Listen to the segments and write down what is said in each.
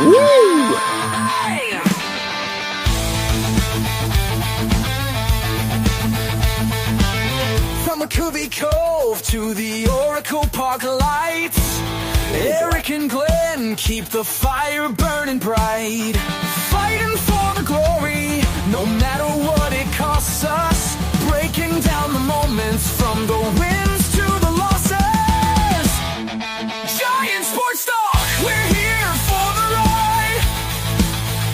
Woo! From a Covey Cove to the Oracle Park lights, Eric and Glenn keep the fire burning bright, fighting for the glory, no matter what it costs us, breaking down the moments from the wins to the losses. Giant Sports Talk, we're here for the ride.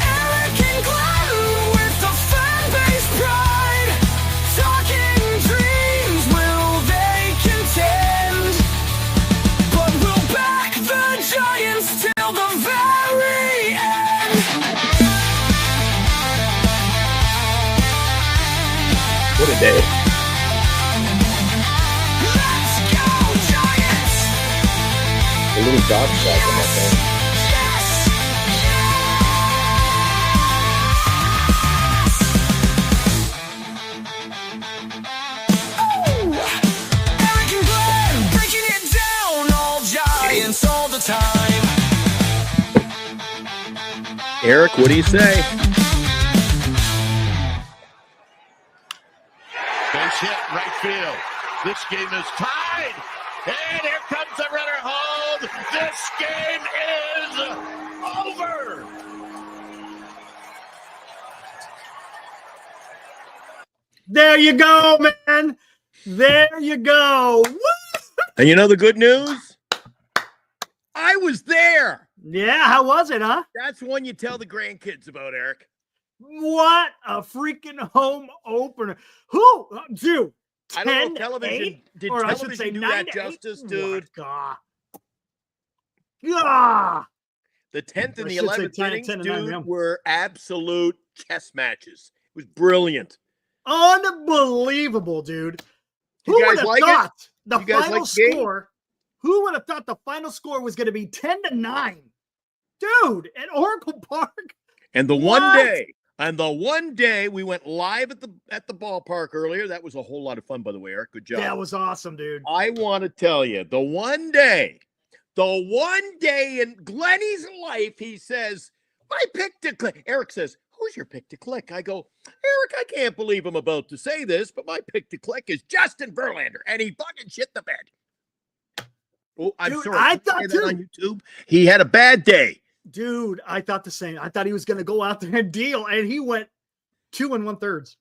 Eric and Glenn with the fan base pride, talking dreams, will they contend? But we'll back the Giants till the very end. What a day. Let's go, Giants! A little dog shot on that thing. Yes! Oh! Eric and Glenn breaking it down, all Giants all the time. Eric, what do you say? Base hit, right field. This game is tied. And here comes the runner home. This game is over. There you go, man. There you go. Woo! And you know the good news? I was there. Yeah, how was it, huh? That's one you tell the grandkids about, Eric. What a freaking home opener. Who, dude? I don't know 10, if television 8, did or I should television say do 9 that to 8? justice, dude. God. Yeah. The 10th and I the should say 11th 10 innings, and 9, yeah. dude, were absolute chess matches. It was brilliant. Unbelievable, dude. You Who guys would have like it? thought the You guys final like the game? score? Who would have thought the final score was going to be 10-9? Dude, at Oracle Park. And the What? one day we went live at the ballpark earlier. That was a whole lot of fun, by the way, Eric. Good job. That was awesome, dude. I want to tell you, the one day in Glenny's life, he says, my pick to click. Eric says, who's your pick to click? I go, Eric, I can't believe I'm about to say this, but my pick to click is Justin Verlander. And he fucking shit the bed. Oh, I'm Dude, sorry. I Can you thought say that too. on YouTube. He had a bad day. Dude, I thought the same. I thought he was going to go out there and deal, and he went 2 1/3.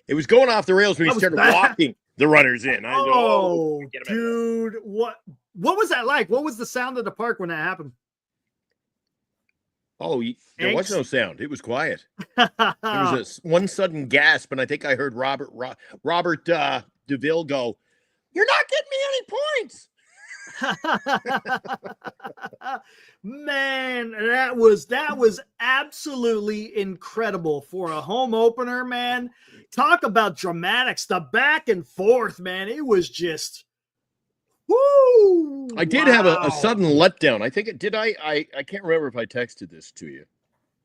It was going off the rails when he That was started bad. walking the runners in. I go, Oh, get him out of there. dude, what was that like? What was the sound of the park when that happened? Oh, there was Angst? no sound. It was quiet. There was one sudden gasp, and I think I heard Robert DeVille go, "You're not getting me any points." Man, that was absolutely incredible for a home opener, man. Talk about dramatics, the back and forth, man. It was just woo. I did have a Wow. sudden letdown. I think it did. I can't remember if I texted this to you.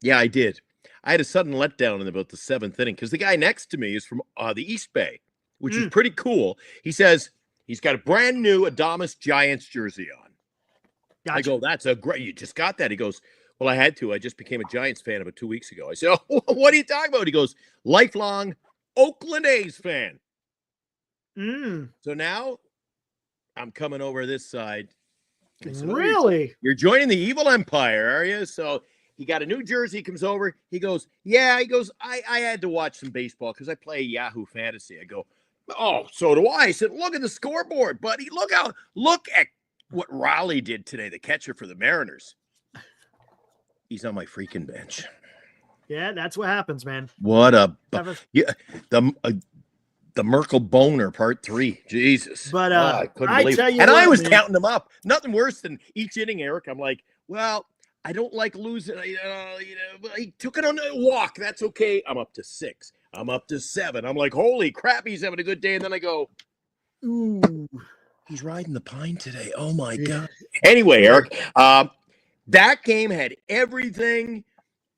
Yeah, I did. I had a sudden letdown in about the 7th inning because the guy next to me is from the East Bay, which is pretty cool. He says he's got a brand new Adames Giants jersey on. Gotcha. I go, that's a great. You just got that. He goes, well, I had to. I just became a Giants fan about 2 weeks ago. I said, oh, what are you talking about? He goes, lifelong Oakland A's fan. So now I'm coming over this side. I said, Really? You're joining the evil empire, are you? So he got a new jersey. He comes over. He goes, yeah. He goes, I had to watch some baseball because I play Yahoo Fantasy. I go, oh, so do I. I said, look at the scoreboard, buddy. Look at what Raleigh did today, the catcher for the Mariners. He's on my freaking bench. Yeah, that's what happens, man. What a the Merkel Boner Part 3. Jesus. But I couldn't I believe tell it. you And I what, was man. counting them up. Nothing worse than each inning, Eric. I'm like, well, I don't like losing. But he took it on a walk. That's okay. I'm up to 6. I'm up to 7. I'm like, holy crap, he's having a good day. And then I go, Ooh. he's riding the pine today. Oh my God. Anyway, Eric, that game had everything.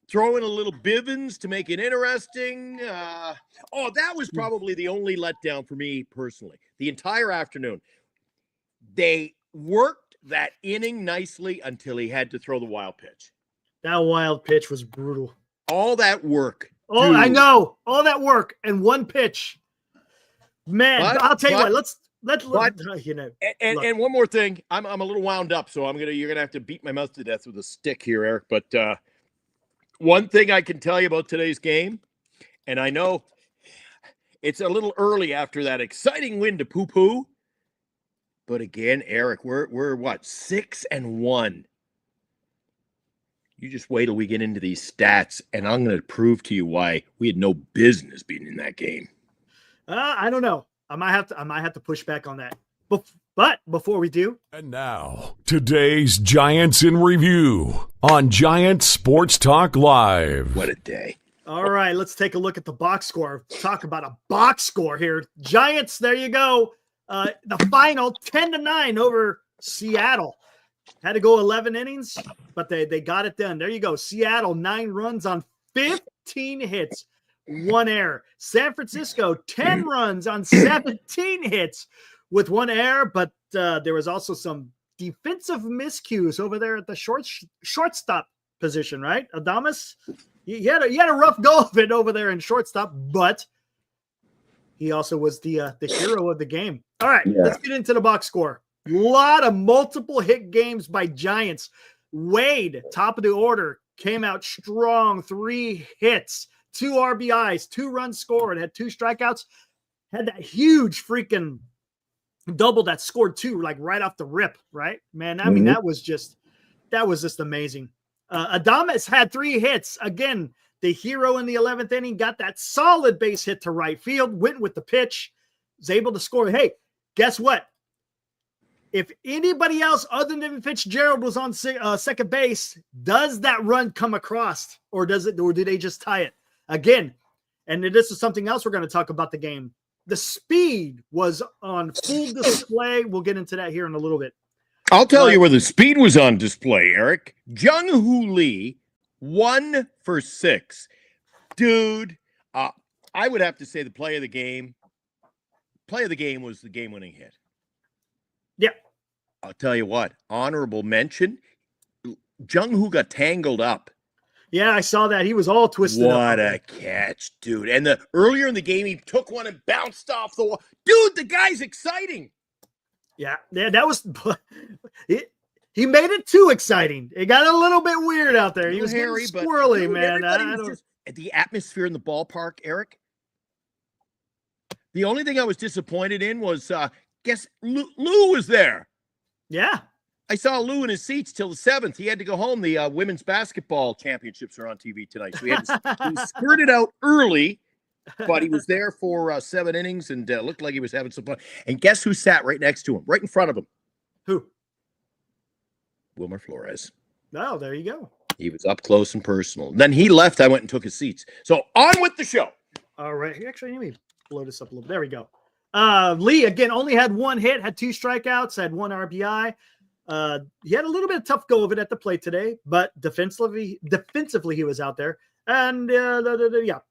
Throw in a little Bivens to make it interesting. That was probably the only letdown for me personally. The entire afternoon. They worked that inning nicely until he had to throw the wild pitch. That wild pitch was brutal. All that work. Oh, dude. I know. All that work and one pitch. Man, I'll tell you what. Let's you know. And one more thing. I'm a little wound up, so you're gonna have to beat my mouth to death with a stick here, Eric. But one thing I can tell you about today's game, and I know it's a little early after that exciting win to poo-poo. But again, Eric, we're what, 6-1. You just wait till we get into these stats, and I'm going to prove to you why we had no business being in that game. I don't know. I might have to push back on that. But before we do, and now today's Giants in review on Giant Sports Talk Live. What a day! All right, let's take a look at the box score. Talk about a box score here. Giants, there you go. The final 10-9 over Seattle. Had to go 11 innings, but they got it done. There you go. Seattle, 9 runs on 15 hits, 1 error. San Francisco, 10 runs on 17 hits with 1 error, but there was also some defensive miscues over there at the shortstop position, right? Adames, he had a rough go of it over there in shortstop, but he also was the hero of the game. All right, Let's get into the box score. A lot of multiple hit games by Giants. Wade, top of the order, came out strong. 3 hits, 2 RBIs, 2 runs scored, had 2 strikeouts, had that huge freaking double that scored 2, like right off the rip, right? Man, I mean, that was just amazing. Adames had 3 hits. Again, the hero in the 11th inning got that solid base hit to right field, went with the pitch, was able to score. Hey, guess what? If anybody else other than Fitzgerald was on second base, does that run come across, or do they just tie it again? And this is something else we're going to talk about the game. The speed was on full display. We'll get into that here in a little bit. I'll tell you where the speed was on display, Eric. Jung-Hoo Lee, 1 for 6. Dude, I would have to say the play of the game was the game-winning hit. Yeah. I'll tell you what, honorable mention, Jung-Hoo got tangled up. Yeah, I saw that. He was all twisted up. What a catch, dude. And earlier in the game, he took one and bounced off the wall. Dude, the guy's exciting. Yeah, that was he made it too exciting. It got a little bit weird out there. He was hairy, squirrely, man. The atmosphere in the ballpark, Eric. The only thing I was disappointed in was guess Lou was there. Yeah. I saw Lou in his seats till the 7th. He had to go home. The women's basketball championships are on TV tonight. So he skirted out early, but he was there for 7 innings and looked like he was having some fun. And guess who sat right next to him, right in front of him? Who? Wilmer Flores. Oh, there you go. He was up close and personal. Then he left. I went and took his seats. So on with the show. All right. Actually, let me blow this up a little bit. There we go. Lee, again, only had 1 hit, had 2 strikeouts, had 1 RBI. He had a little bit of tough go of it at the plate today, but defensively he was out there. And yeah,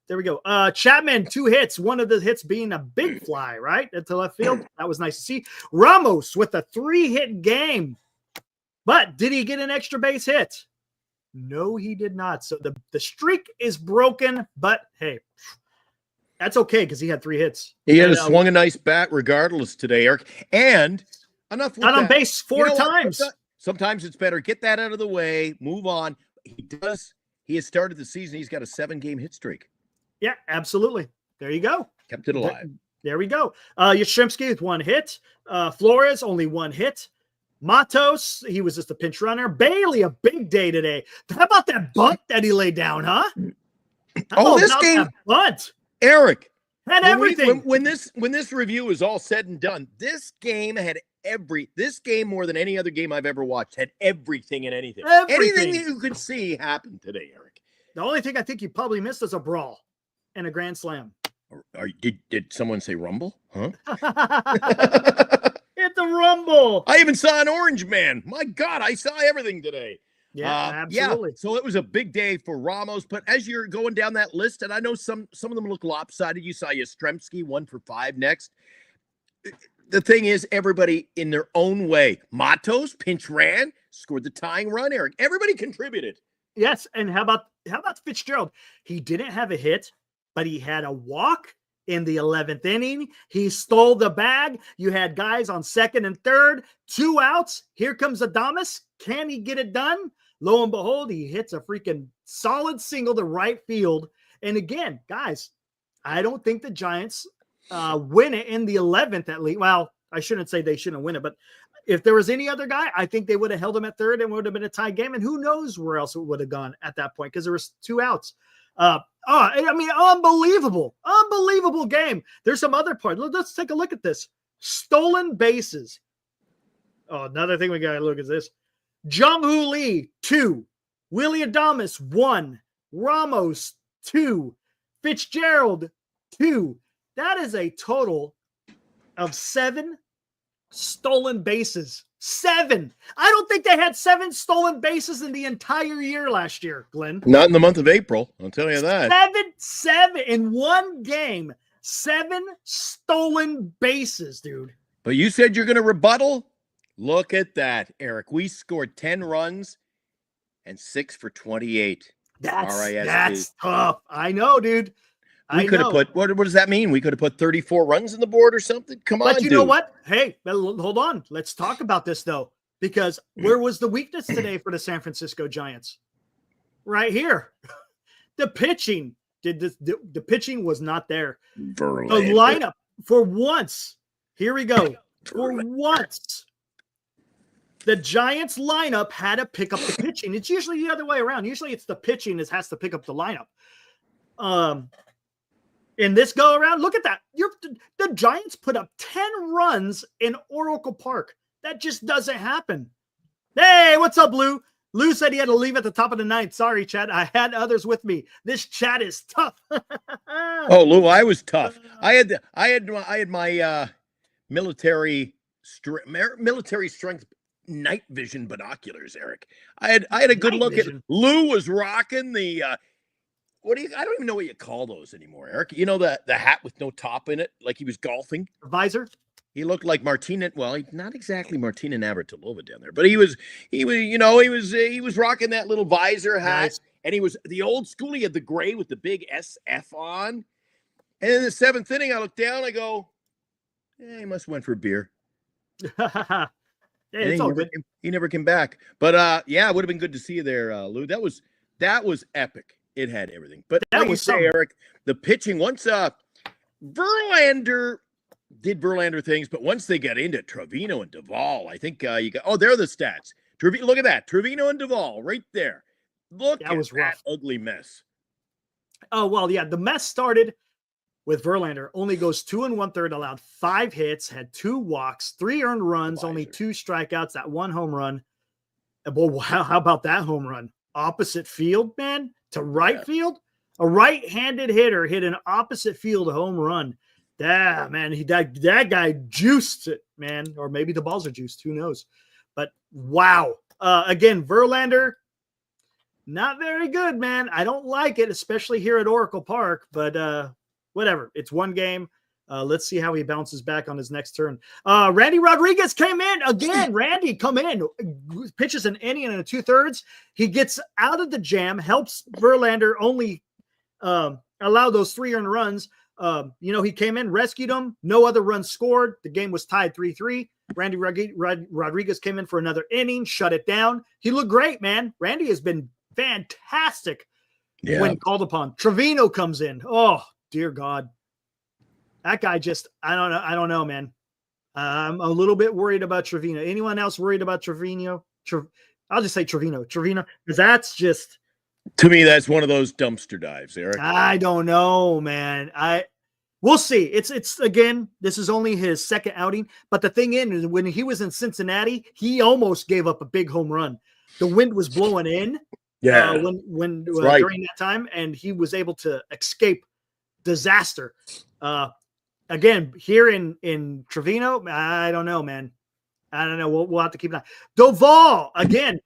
there we go. Chapman, 2 hits, one of the hits being a big fly, right? Into left field. That was nice to see. Ramos with a 3-hit game. But did he get an extra base hit? No, he did not. So the streak is broken, but hey, that's okay because he had 3 hits. He had swung a nice bat regardless today, Eric. And enough with not on base 4 times. Sometimes it's better. Get that out of the way. Move on. He has started the season. He's got a 7-game hit streak. Yeah, absolutely. There you go. Kept it alive. There we go. Yastrzemski with 1 hit. Flores, only 1 hit. Matos, he was just a pinch runner. Baily, a big day today. How about that bunt that he laid down, huh? This game, bunt. Eric, had everything. When this review is all said and done, this game more than any other game I've ever watched had everything and anything. Anything that you could see happened today, Eric. The only thing I think you probably missed is a brawl and a grand slam. Did someone say rumble? Huh? It's a rumble. I even saw an orange man. My God, I saw everything today. Yeah, absolutely. Yeah, so it was a big day for Ramos. But as you're going down that list, and I know some of them look lopsided. You saw Yastrzemski 1 for 5 next. The thing is, everybody in their own way. Matos pinch ran, scored the tying run. Eric, everybody contributed. Yes, and how about Fitzgerald? He didn't have a hit, but he had a walk in the 11th inning. He stole the bag. You had guys on second and third, 2 outs. Here comes Adames. Can he get it done? Lo and behold, he hits a freaking solid single to right field. And again, guys, I don't think the Giants win it in the 11th at least. Well, I shouldn't say they shouldn't win it, but if there was any other guy, I think they would have held him at third and would have been a tie game. And who knows where else it would have gone at that point because there was 2 outs. Unbelievable game. There's some other part. Let's take a look at this. Stolen bases. Oh, another thing we got to look at this. Jung-Hoo Lee, 2. Willy Adames, 1. Ramos, 2. Fitzgerald, 2. That is a total of 7 stolen bases. 7. I don't think they had 7 stolen bases in the entire year last year, Glenn. Not in the month of April, I'll tell you that. 7 in one game. 7 stolen bases, dude. But you said you're going to rebuttal? Look at that, Eric. We scored 10 runs and 6 for 28. That's tough. I know, dude. We could have put, what does that mean? We could have put 34 runs on the board or something? Come on, But you know what? Hey, hold on. Let's talk about this, though, because where was the weakness today for the San Francisco Giants? Right here. The pitching. The pitching was not there. Verlander. The lineup, for once, here we go. For once, the Giants lineup had to pick up the pitching. It's usually the other way around. Usually it's the pitching that has to pick up the lineup. In this go around, look at that. The Giants put up 10 runs in Oracle Park. That just doesn't happen. Hey, what's up, Lou? Lou said he had to leave at the top of the 9th. Sorry, Chad. I had others with me. This chat is tough. Oh, Lou, I was tough. I had my military strength night vision binoculars, Eric. I had a good look at it. Lou was rocking the I don't even know what you call those anymore, Eric. You know, the hat with no top in it, like he was golfing. The visor. He looked like Martina. Well, not exactly Martina Navratilova down there, but he was rocking that little visor hat, nice. And he was the old school. He had the gray with the big SF on. And in the 7th inning, I look down, I go, he must have went for a beer. It's all good. He never came back. But it would have been good to see you there, Lou. That was epic. It had everything. But that was Eric, the pitching, once Verlander did Verlander things, but once they got into Trevino and Duvall, I think there are the stats. Look at that. Trevino and Duvall right there. Look at that ugly mess. Oh, well, yeah. The mess started with Verlander. Only goes 2 1/3, allowed 5 hits, had 2 walks, 3 earned runs, only 2 strikeouts, that 1 home run. Well, how about that home run? Opposite field, man, to right field. A right-handed hitter hit an opposite field home run. Man, that guy juiced it, man. Or maybe the balls are juiced. Who knows? But wow. Again, Verlander, not very good, man. I don't like it, especially here at Oracle Park. But whatever. It's one game. Let's see how he bounces back on his next turn. Randy Rodriguez came in again. Randy, come in. Pitches an inning and a 2/3. He gets out of the jam, helps Verlander only allow those 3 earned runs. He came in, rescued him. No other runs scored. The game was tied 3-3. Randy Rodriguez came in for another inning, shut it down. He looked great, man. Randy has been fantastic when called upon. Trevino comes in. Oh, dear God. That guy I don't know, man. I'm a little bit worried about Trevino. Anyone else worried about Trevino? I'll just say Trevino, because that's just. To me, that's one of those dumpster dives, Eric. I don't know, man. We'll see. It's again, this is only his 2nd outing. But the thing is, when he was in Cincinnati, he almost gave up a big home run. The wind was blowing in. Yeah. When during that time, and he was able to escape disaster. Again, here in Trevino, I don't know, man. I don't know. We'll have to keep an eye. Duvall, again,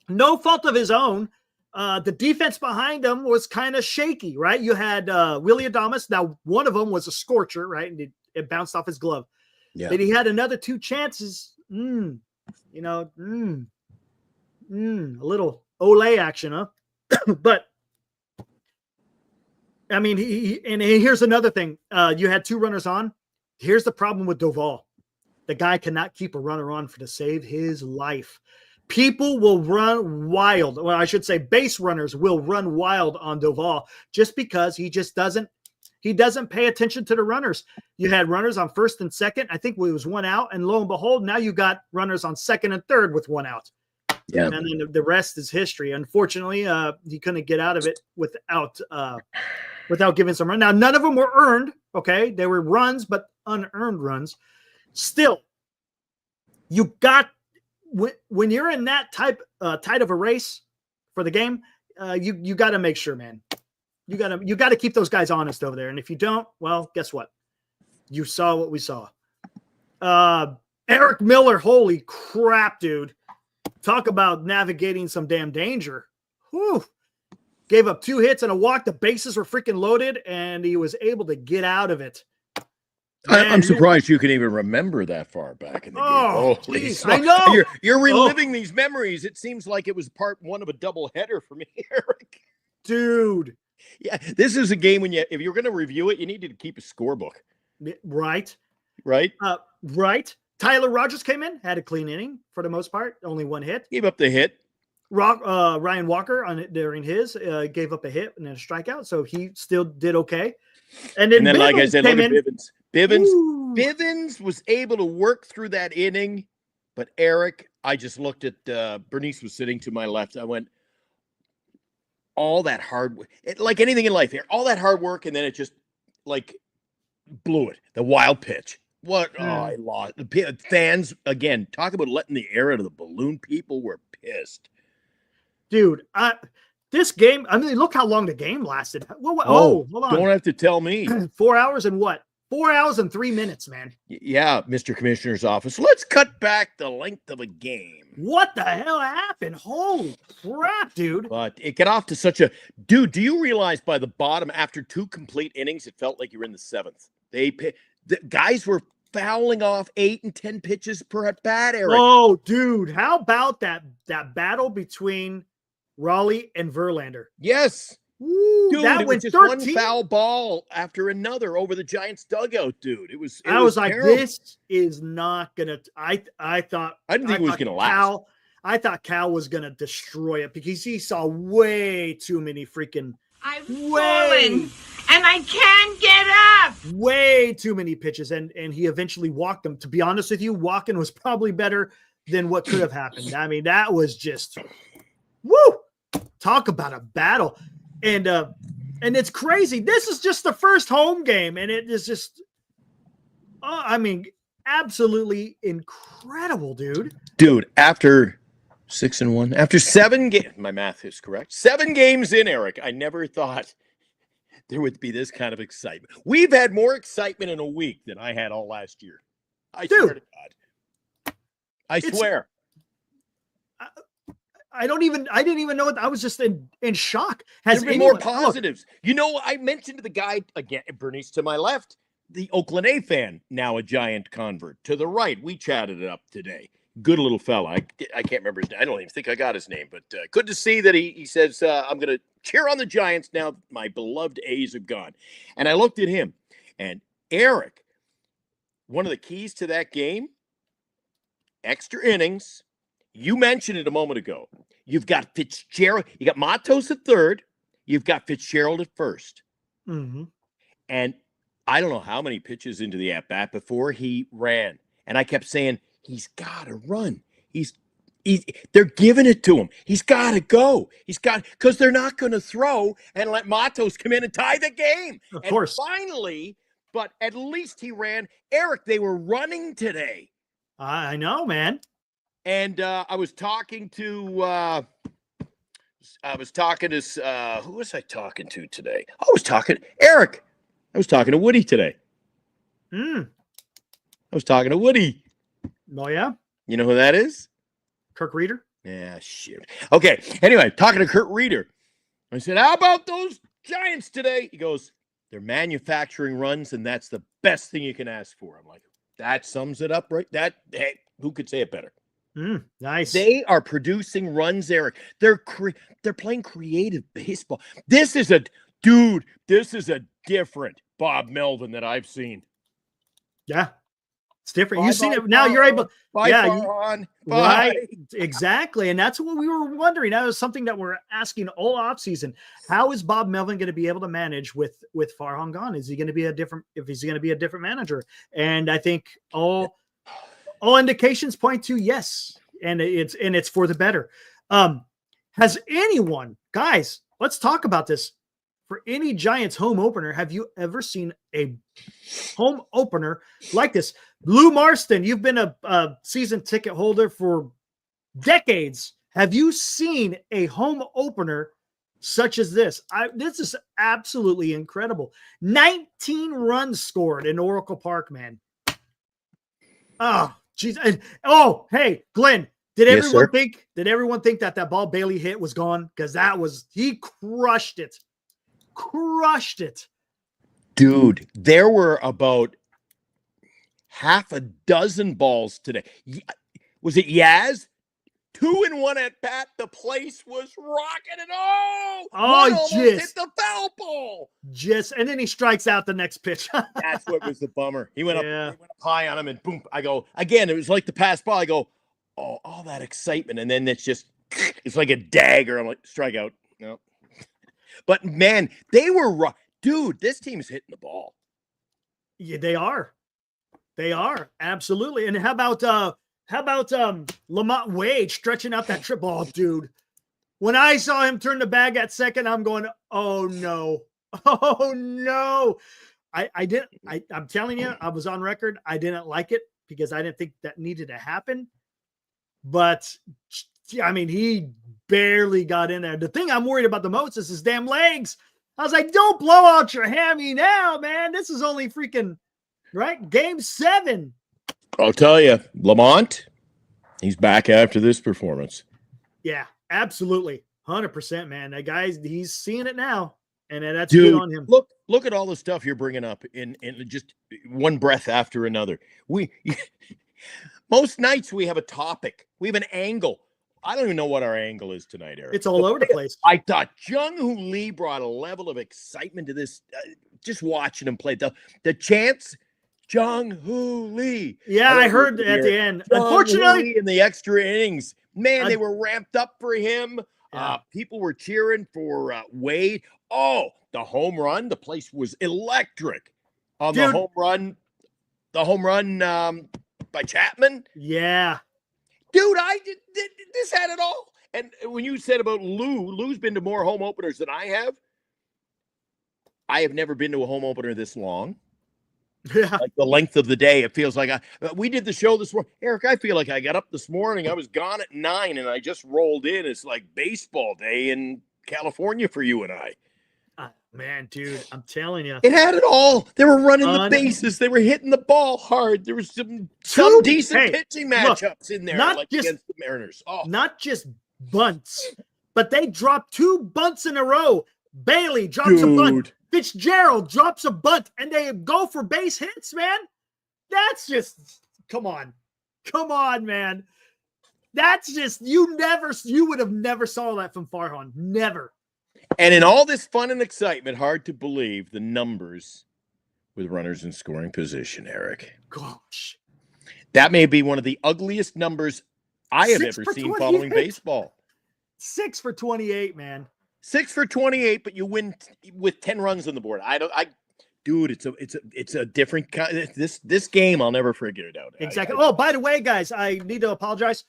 no fault of his own. The defense behind him was kind of shaky, right? You had Willy Adames. Now, one of them was a scorcher, right? And it bounced off his glove. Yeah. But he had another 2 chances. A little Ole action, huh? But I mean, and here's another thing. You had 2 runners on. Here's the problem with Doval. The guy cannot keep a runner on to save his life. People will run wild. Well, I should say base runners will run wild on Doval just because he doesn't pay attention to the runners. You had runners on first and second. I think it was 1 out. And lo and behold, now you got runners on second and third with 1 out. Yeah. And then the rest is history. Unfortunately, he couldn't get out of it without giving some run. Now, none of them were earned. Okay. They were runs, but unearned runs. Still, you got, when you're in that tight of a race for the game, you got to make sure, man. You got to keep those guys honest over there. And if you don't, well, guess what? You saw what we saw. Eric Miller, holy crap, dude. Talk about navigating some damn danger. Whew. Gave up 2 hits and a walk. The bases were freaking loaded, and he was able to get out of it. I'm surprised you can even remember that far back in the game. Oh, Please. I know. You're reliving these memories. It seems like it was part 1 of a doubleheader for me, Eric. Dude. Yeah, this is a game if you're going to review it, you needed to keep a scorebook. Right. Right? Right. Tyler Rogers came in, had a clean inning for the most part, only 1 hit. Gave up the hit. Ryan Walker during his gave up a hit and a strikeout, so he still did okay. And then like I said, look at Bivens. Bivens was able to work through that inning, but Eric, I just looked at Bernice was sitting to my left. I went, all that hard work, like anything in life here, all that hard work, and then it just like blew it. The wild pitch. What? Oh, I lost. The fans, again, talk about letting the air out of the balloon. People were pissed. Dude, this game, I mean, look how long the game lasted. Hold on. Don't have to tell me. 4 hours and what? 4 hours and 3 minutes, man. Yeah, Mr. Commissioner's office. Let's cut back the length of a game. What the hell happened? Holy crap, dude. But it got off to such a... Dude, do you realize by the bottom, after 2 complete innings, it felt like you were in the 7th? The guys were fouling off 8 and 10 pitches per at bat, Eric. Oh, dude. How about that battle between Raleigh and Verlander? Yes. Ooh, dude, that it went was just 13. one foul ball after another over the Giants' dugout, dude. It was like, terrible. this is not gonna. I thought I didn't think it was gonna last. I thought Cal was gonna destroy it because he saw way too many freaking. I've fallen and I can't get up. Way too many pitches, and he eventually walked them. To be honest with you, walking was probably better than what could have happened. I mean, that was just woo. Talk about a battle. And it's crazy. This is just the first home game, and it is just, I mean, absolutely incredible, dude. Dude, after 6-1, after 7 games, my math is correct. 7 games in, Eric, I never thought there would be this kind of excitement. We've had more excitement in a week than I had all last year. I swear to God. I swear. I didn't even know it. I was just in shock. Has there been more positives? Look, you know, I mentioned to the guy again, Bernice to my left, the Oakland A fan, now a Giant convert. To the right, we chatted it up today. Good little fella. I can't remember his name. I don't even think I got his name, but good to see that he says, I'm going to cheer on the Giants now my beloved A's have gone. And I looked at him, and Eric, one of the keys to that game, extra innings. You mentioned it a moment ago. You've got Fitzgerald. You got Matos at third. You've got Fitzgerald at first. Mm-hmm. And I don't know how many pitches into the at-bat before he ran. And I kept saying, he's got to run. They're giving it to him. He's got to go. Because they're not going to throw and let Matos come in and tie the game. Of course. Finally, but at least he ran. Eric, they were running today. I know, man. And I was talking to who was I talking to today? Eric. I was talking to Woody today. I was talking to Woody. Oh, yeah? You know who that is? Kirk Reeder? Yeah, shit. Okay. Anyway, talking to Kurt Reeder. I said, how about those Giants today? He goes, they're manufacturing runs, and that's the best thing you can ask for. I'm like, that sums it up, right? Hey, who could say it better? Nice. They are producing runs, Eric. They're playing creative baseball. This is a different Bob Melvin that I've seen. Yeah. It's different. You've seen it now. You're able. Farhan. Right. Exactly. And that's what we were wondering. That was something that we're asking all offseason. How is Bob Melvin going to be able to manage with Farhan gone? Is he going to be a different manager? And I think all indications point to yes. And it's for the better. Has anyone, guys, let's talk about this. For any Giants home opener, have you ever seen a home opener like this? Lou Marston, you've been a season ticket holder for decades. Have you seen a home opener such as this? This is absolutely incredible. 19 runs scored in Oracle Park, man. Oh, geez. Oh, hey, Glenn, did everyone think that ball Baily hit was gone? Because he crushed it. Dude, there were about half a dozen balls today. Was it Yaz? 2 and 1 at bat. The place was rocking and one almost hit the foul ball. And then he strikes out the next pitch. That's what was the bummer. He went up high on him and boom. I go, again, it was like the pass ball. I go, oh, all that excitement. And then it's like a dagger. I'm like, strikeout. No. But man, they were dude, this team's hitting the ball. Yeah, they are. They are. Absolutely. And how about Lamont Wade stretching out that trip ball, dude? When I saw him turn the bag at second, I'm going, oh no. Oh no. I'm telling you, I was on record. I didn't like it because I didn't think that needed to happen. But I mean, he barely got in there. The thing I'm worried about the most is his damn legs. I was like, don't blow out your hammy now, man. This is only freaking, right? Game 7. I'll tell you, Lamont, he's back after this performance. Yeah, absolutely. 100%, man. That guy's, he's seeing it now. And that's good on him. Look at all the stuff you're bringing up in just one breath after another. Most nights we have a topic. We have an angle. I don't even know what our angle is tonight, Eric. It's all over the place. I thought Jung-Hoo Lee brought a level of excitement to this. Just watching him play. The chants, Jung-Hoo Lee. Yeah, I heard at the end. Unfortunately, in the extra innings, man, they were ramped up for him. Yeah. People were cheering for Wade. Oh, the home run. The place was electric on the home run. The home run by Chapman. Yeah. Dude, this had it all. And when you said about Lou's been to more home openers than I have. I have never been to a home opener this long. Yeah. Like the length of the day, it feels like we did the show this morning. Eric, I feel like I got up this morning. I was gone at 9 and I just rolled in. It's like baseball day in California for you and I. Man, dude, I'm telling you. It had it all. They were running the bases. They were hitting the ball hard. There was some decent pitching matchups in there, like against the Mariners. Oh. Not just bunts, but they dropped 2 bunts in a row. Baily drops a bunt. Fitzgerald drops a bunt, and they go for base hits, man. That's just, come on, man. That's just, you would have never saw that from Farhan. Never. And in all this fun and excitement, hard to believe the numbers with runners in scoring position, Eric. Gosh. That may be one of the ugliest numbers I have ever seen following baseball. 6 for 28, man. 6 for 28, but you win with 10 runs on the board. Dude, it's a different kind. This game, I'll never figure it out. Exactly. Oh, by the way, guys, I need to apologize.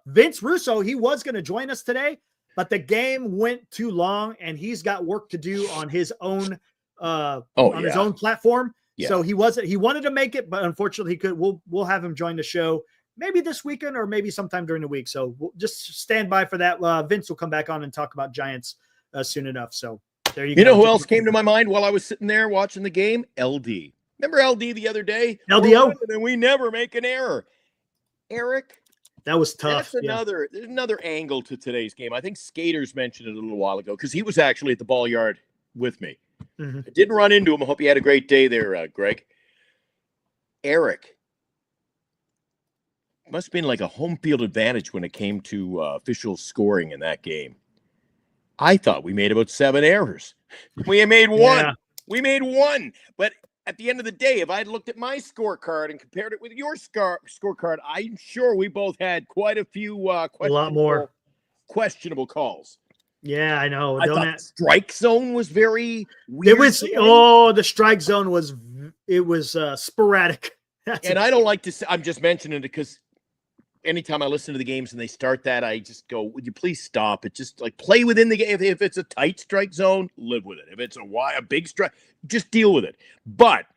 Vince Russo, he was going to join us today, but the game went too long, and he's got work to do on his own his own platform. Yeah. So he wanted to make it, but unfortunately, he could. We'll have him join the show maybe this weekend or maybe sometime during the week. So we'll just stand by for that. Vince will come back on and talk about Giants soon enough. So there you go. You know who else came to my mind while I was sitting there watching the game? LD. Remember LD the other day? LDO. And we never make an error. Eric. That was tough. There's another angle to today's game. I think Skaters mentioned it a little while ago because he was actually at the ball yard with me. Mm-hmm. I didn't run into him. I hope you had a great day there, Greg. Eric. must have been like a home field advantage when it came to official scoring in that game. I thought we made about 7 errors. We made one. Yeah. We made one. But at the end of the day, if I had looked at my scorecard and compared it with your scorecard, I'm sure we both had quite a few A lot more questionable calls. Yeah, I know. I thought the strike zone was very weird. It was the strike zone was sporadic. And I don't like to say, I'm just mentioning it because anytime I listen to the games and they start that, I just go, would you please stop it? Just like play within the game. If it's a tight strike zone, live with it. If it's a big strike, just deal with it. But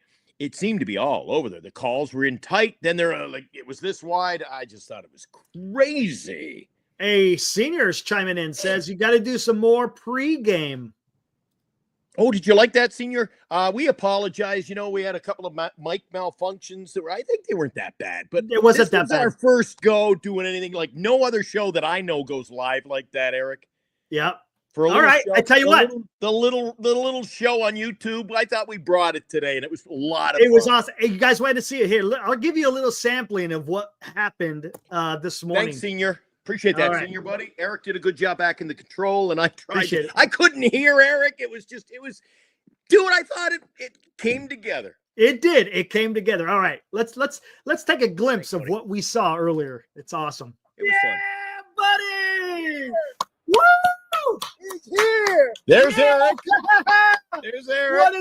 it seemed to be all over there. The calls were in tight. Then they're like, it was this wide. I just thought it was crazy. A senior's chiming in, says you got to do some more pregame. Oh, did you like that, senior? We apologize. We had a couple of mic malfunctions that I think they weren't that bad, but it wasn't that bad. Our first go doing anything like no other show that I know goes live like that, Eric. Yeah. All right. Show, I tell you what, the little show on YouTube, I thought we brought it today, and it was a lot of fun. It was awesome. Hey, you guys wanted to see it here. I'll give you a little sampling of what happened this morning. Thanks, senior. Appreciate that, senior buddy. Eric did a good job back in the control, and I tried. I couldn't hear Eric. It was dude, I thought it came together. It did. It came together. All right. Let's take a glimpse of what we saw earlier. It's awesome. It was fun. Buddy! Woo! He's here. There's Eric. There's Eric.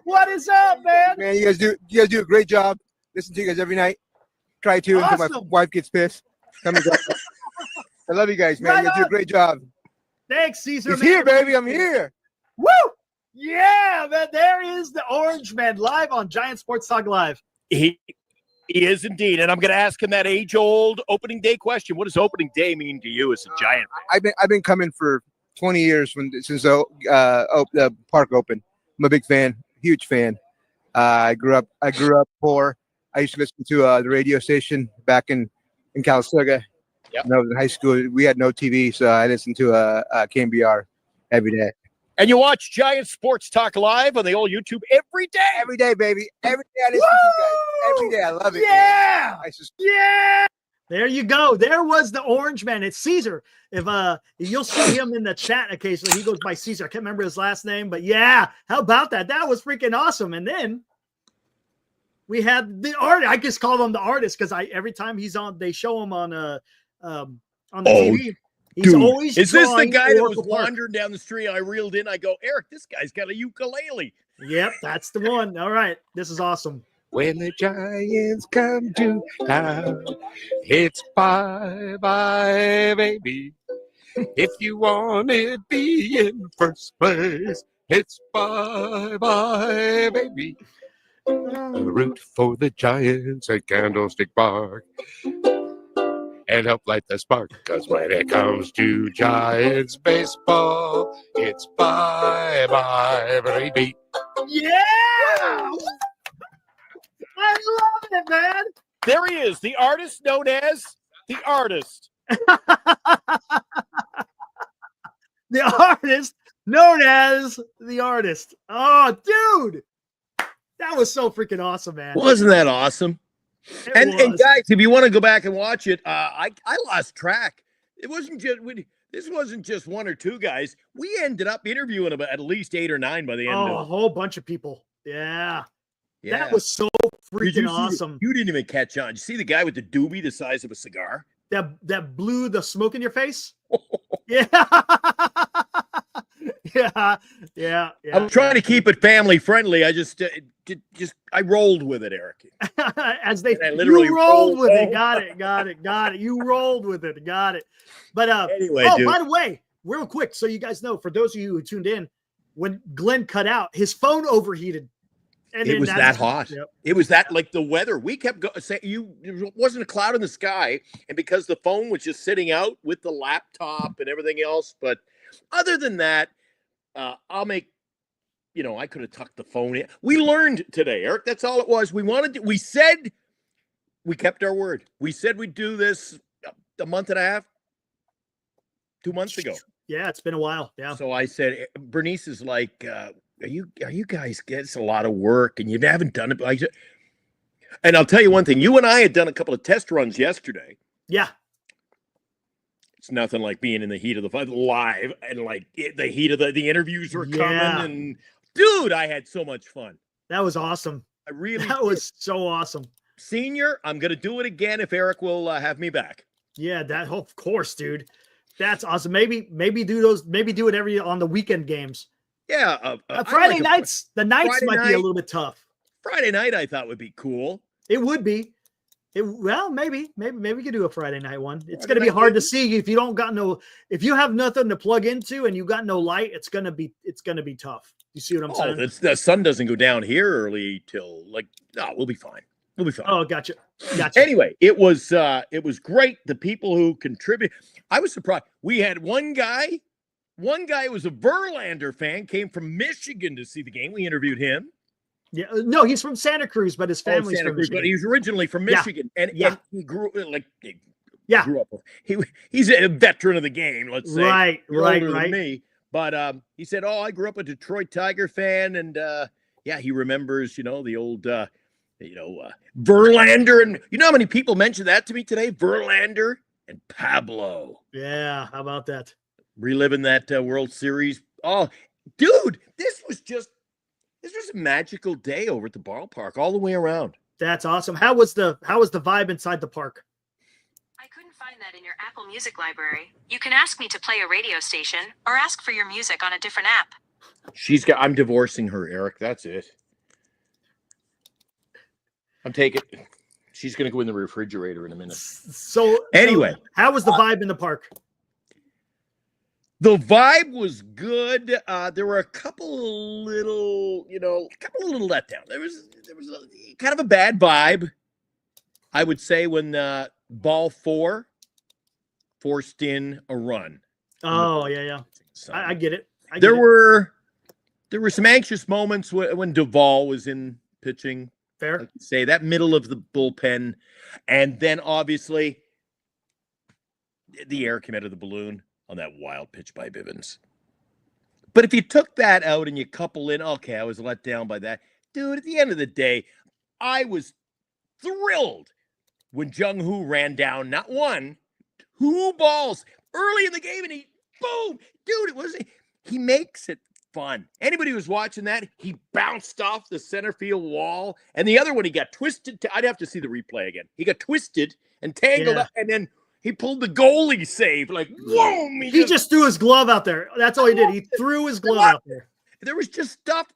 What is up, man? Man, you guys do a great job. Listen to you guys every night. Try to until my wife gets pissed. I love you guys, man. You guys do a great job. Thanks, Caesar. He's here, baby. I'm here. Woo! Yeah, man. There is the Orange Man live on Giant Sports Talk Live. He is indeed. And I'm going to ask him that age-old opening day question. What does opening day mean to you as a Giant fan? I've been coming for 20 years since the park opened. I'm a big fan, huge fan. I grew up poor. I used to listen to the radio station back in Calistoga. Yep. When I was in high school, we had no TV, so I listened to KMBR every day. And you watch Giant Sports Talk Live on the old YouTube every day? Every day, baby. Every day I listen to you guys. Every day. I love it. Yeah. Yeah. There you go. There was the Orange Man. It's Caesar. If you'll see him in the chat occasionally, he goes by Caesar. I can't remember his last name, but yeah, how about that? That was freaking awesome. And then we had the artist. I just call him the artist because every time he's on, they show him on the TV. He's always is this the guy that was wandering down the street? I reeled in. I go, Eric, this guy's got a ukulele. Yep, that's the one. All right, this is awesome. When the Giants come to town, it's bye-bye, baby. If you want to be in first place, it's bye-bye, baby. Root for the Giants at Candlestick Park and help light the spark, because when it comes to Giants baseball, it's bye-bye, baby. Yeah! I love it, man. There he is, the artist known as the artist. The artist known as the artist. Oh, dude. That was so freaking awesome, man. Wasn't that awesome? And guys, if you want to go back and watch it, I lost track. It wasn't just this wasn't just one or two guys. We ended up interviewing about at least 8 or 9 by the end of it. A whole bunch of people. Yeah. That was so freaking awesome. You didn't even catch on. Did you see the guy with the doobie the size of a cigar? That blew the smoke in your face? Yeah. Yeah. I'm trying to keep it family friendly. I just I rolled with it, Eric. You rolled with it. Got it. You rolled with it. Got it. But anyway, by the way, real quick, so you guys know, for those of you who tuned in, when Glenn cut out, his phone overheated. And it was that hot. Yep. It was that like the weather. We kept saying there wasn't a cloud in the sky, and because the phone was just sitting out with the laptop and everything else. But other than that, I'll make. I could have tucked the phone in. We learned today, Eric. That's all it was. We said we kept our word. We said we'd do this a month and a half, 2 months ago. Yeah, it's been a while. Yeah. So I said, Bernice is like, are you guys, it's a lot of work and you haven't done it. And I'll tell you one thing. You and I had done a couple of test runs yesterday. Yeah. It's nothing like being in the heat of the fight live and the heat of the interviews were coming. And dude, I had so much fun. That was awesome. That was so awesome. Senior, I'm going to do it again if Eric will have me back. Yeah, of course, dude. That's awesome. Maybe do it every on the weekend games. Yeah. Friday nights, the nights Friday might be a little bit tough. Friday night I thought would be cool. It would be. Maybe we could do a Friday night one. It's going to be hard to see if if you have nothing to plug into and you got no light, it's going to be tough. You see what I'm saying? The sun doesn't go down here early till we'll be fine. We'll be fine. Oh, gotcha. Anyway, it was great. The people who contribute, I was surprised. We had one guy who was a Verlander fan, came from Michigan to see the game. We interviewed him. Yeah, no, he's from Santa Cruz, but his family's from Michigan. But he was originally from Michigan, and he grew grew up. He's a veteran of the game. Let's say right. Than me, but he said, "Oh, I grew up a Detroit Tiger fan, and he remembers the old Verlander, and you know how many people mentioned that to me today? Verlander and Pablo. Yeah, how about that? Reliving that World Series. Oh, dude, this was a magical day over at the ballpark all the way around. That's awesome. How was the vibe inside the park? I couldn't find that in your Apple Music library. You can ask me to play a radio station or ask for your music on a different app. I'm divorcing her, Eric. That's it. I'm taking. She's going to go in the refrigerator in a minute. So anyway, how was the vibe in the park? The vibe was good. There were a couple of little letdown. There was kind of a bad vibe, I would say, when ball 4 forced in a run. Oh yeah. I get it. There were some anxious moments when Duvall was in pitching. Fair. Like say that middle of the bullpen, and then obviously the air came out of the balloon on that wild pitch by Bivens. But if you took that out and you couple in, okay, I was let down by that. Dude, at the end of the day, I was thrilled when Jung-Hoo ran down not 1, 2 balls early in the game, and boom! Dude, he makes it fun. Anybody who was watching that, he bounced off the center field wall, and the other one, he got twisted. I'd have to see the replay again. He got twisted and tangled up, and then he pulled the goalie save. Whoa! He just threw his glove out there. That's all he did. He threw his glove out there. There was just stuff.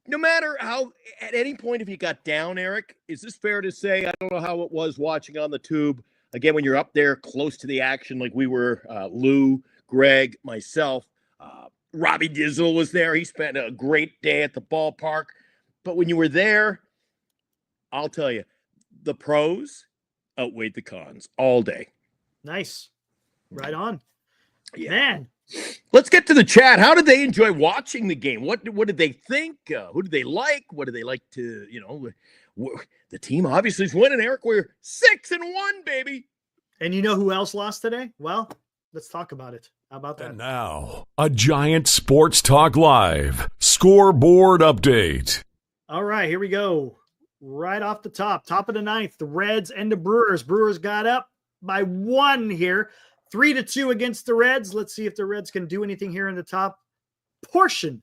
No matter how, at any point, if you got down, Eric, is this fair to say? I don't know how it was watching on the tube. Again, when you're up there close to the action, like we were, Lou, Greg, myself, Robbie Dizzle was there. He spent a great day at the ballpark. But when you were there, I'll tell you, the pros outweighed the cons all day. Nice. Right on. Yeah. Man. Let's get to the chat. How did they enjoy watching the game? What did they think? Who did they like? What did they like to, the team obviously is winning, Eric. We're 6-1, baby. And you know who else lost today? Well, let's talk about it. How about that? And now, a Giant Sports Talk Live scoreboard update. All right, here we go. Right off the top of the 9th, the Reds and the Brewers. Brewers got up by 1 here, 3-2 against the Reds. Let's see if the Reds can do anything here in the top portion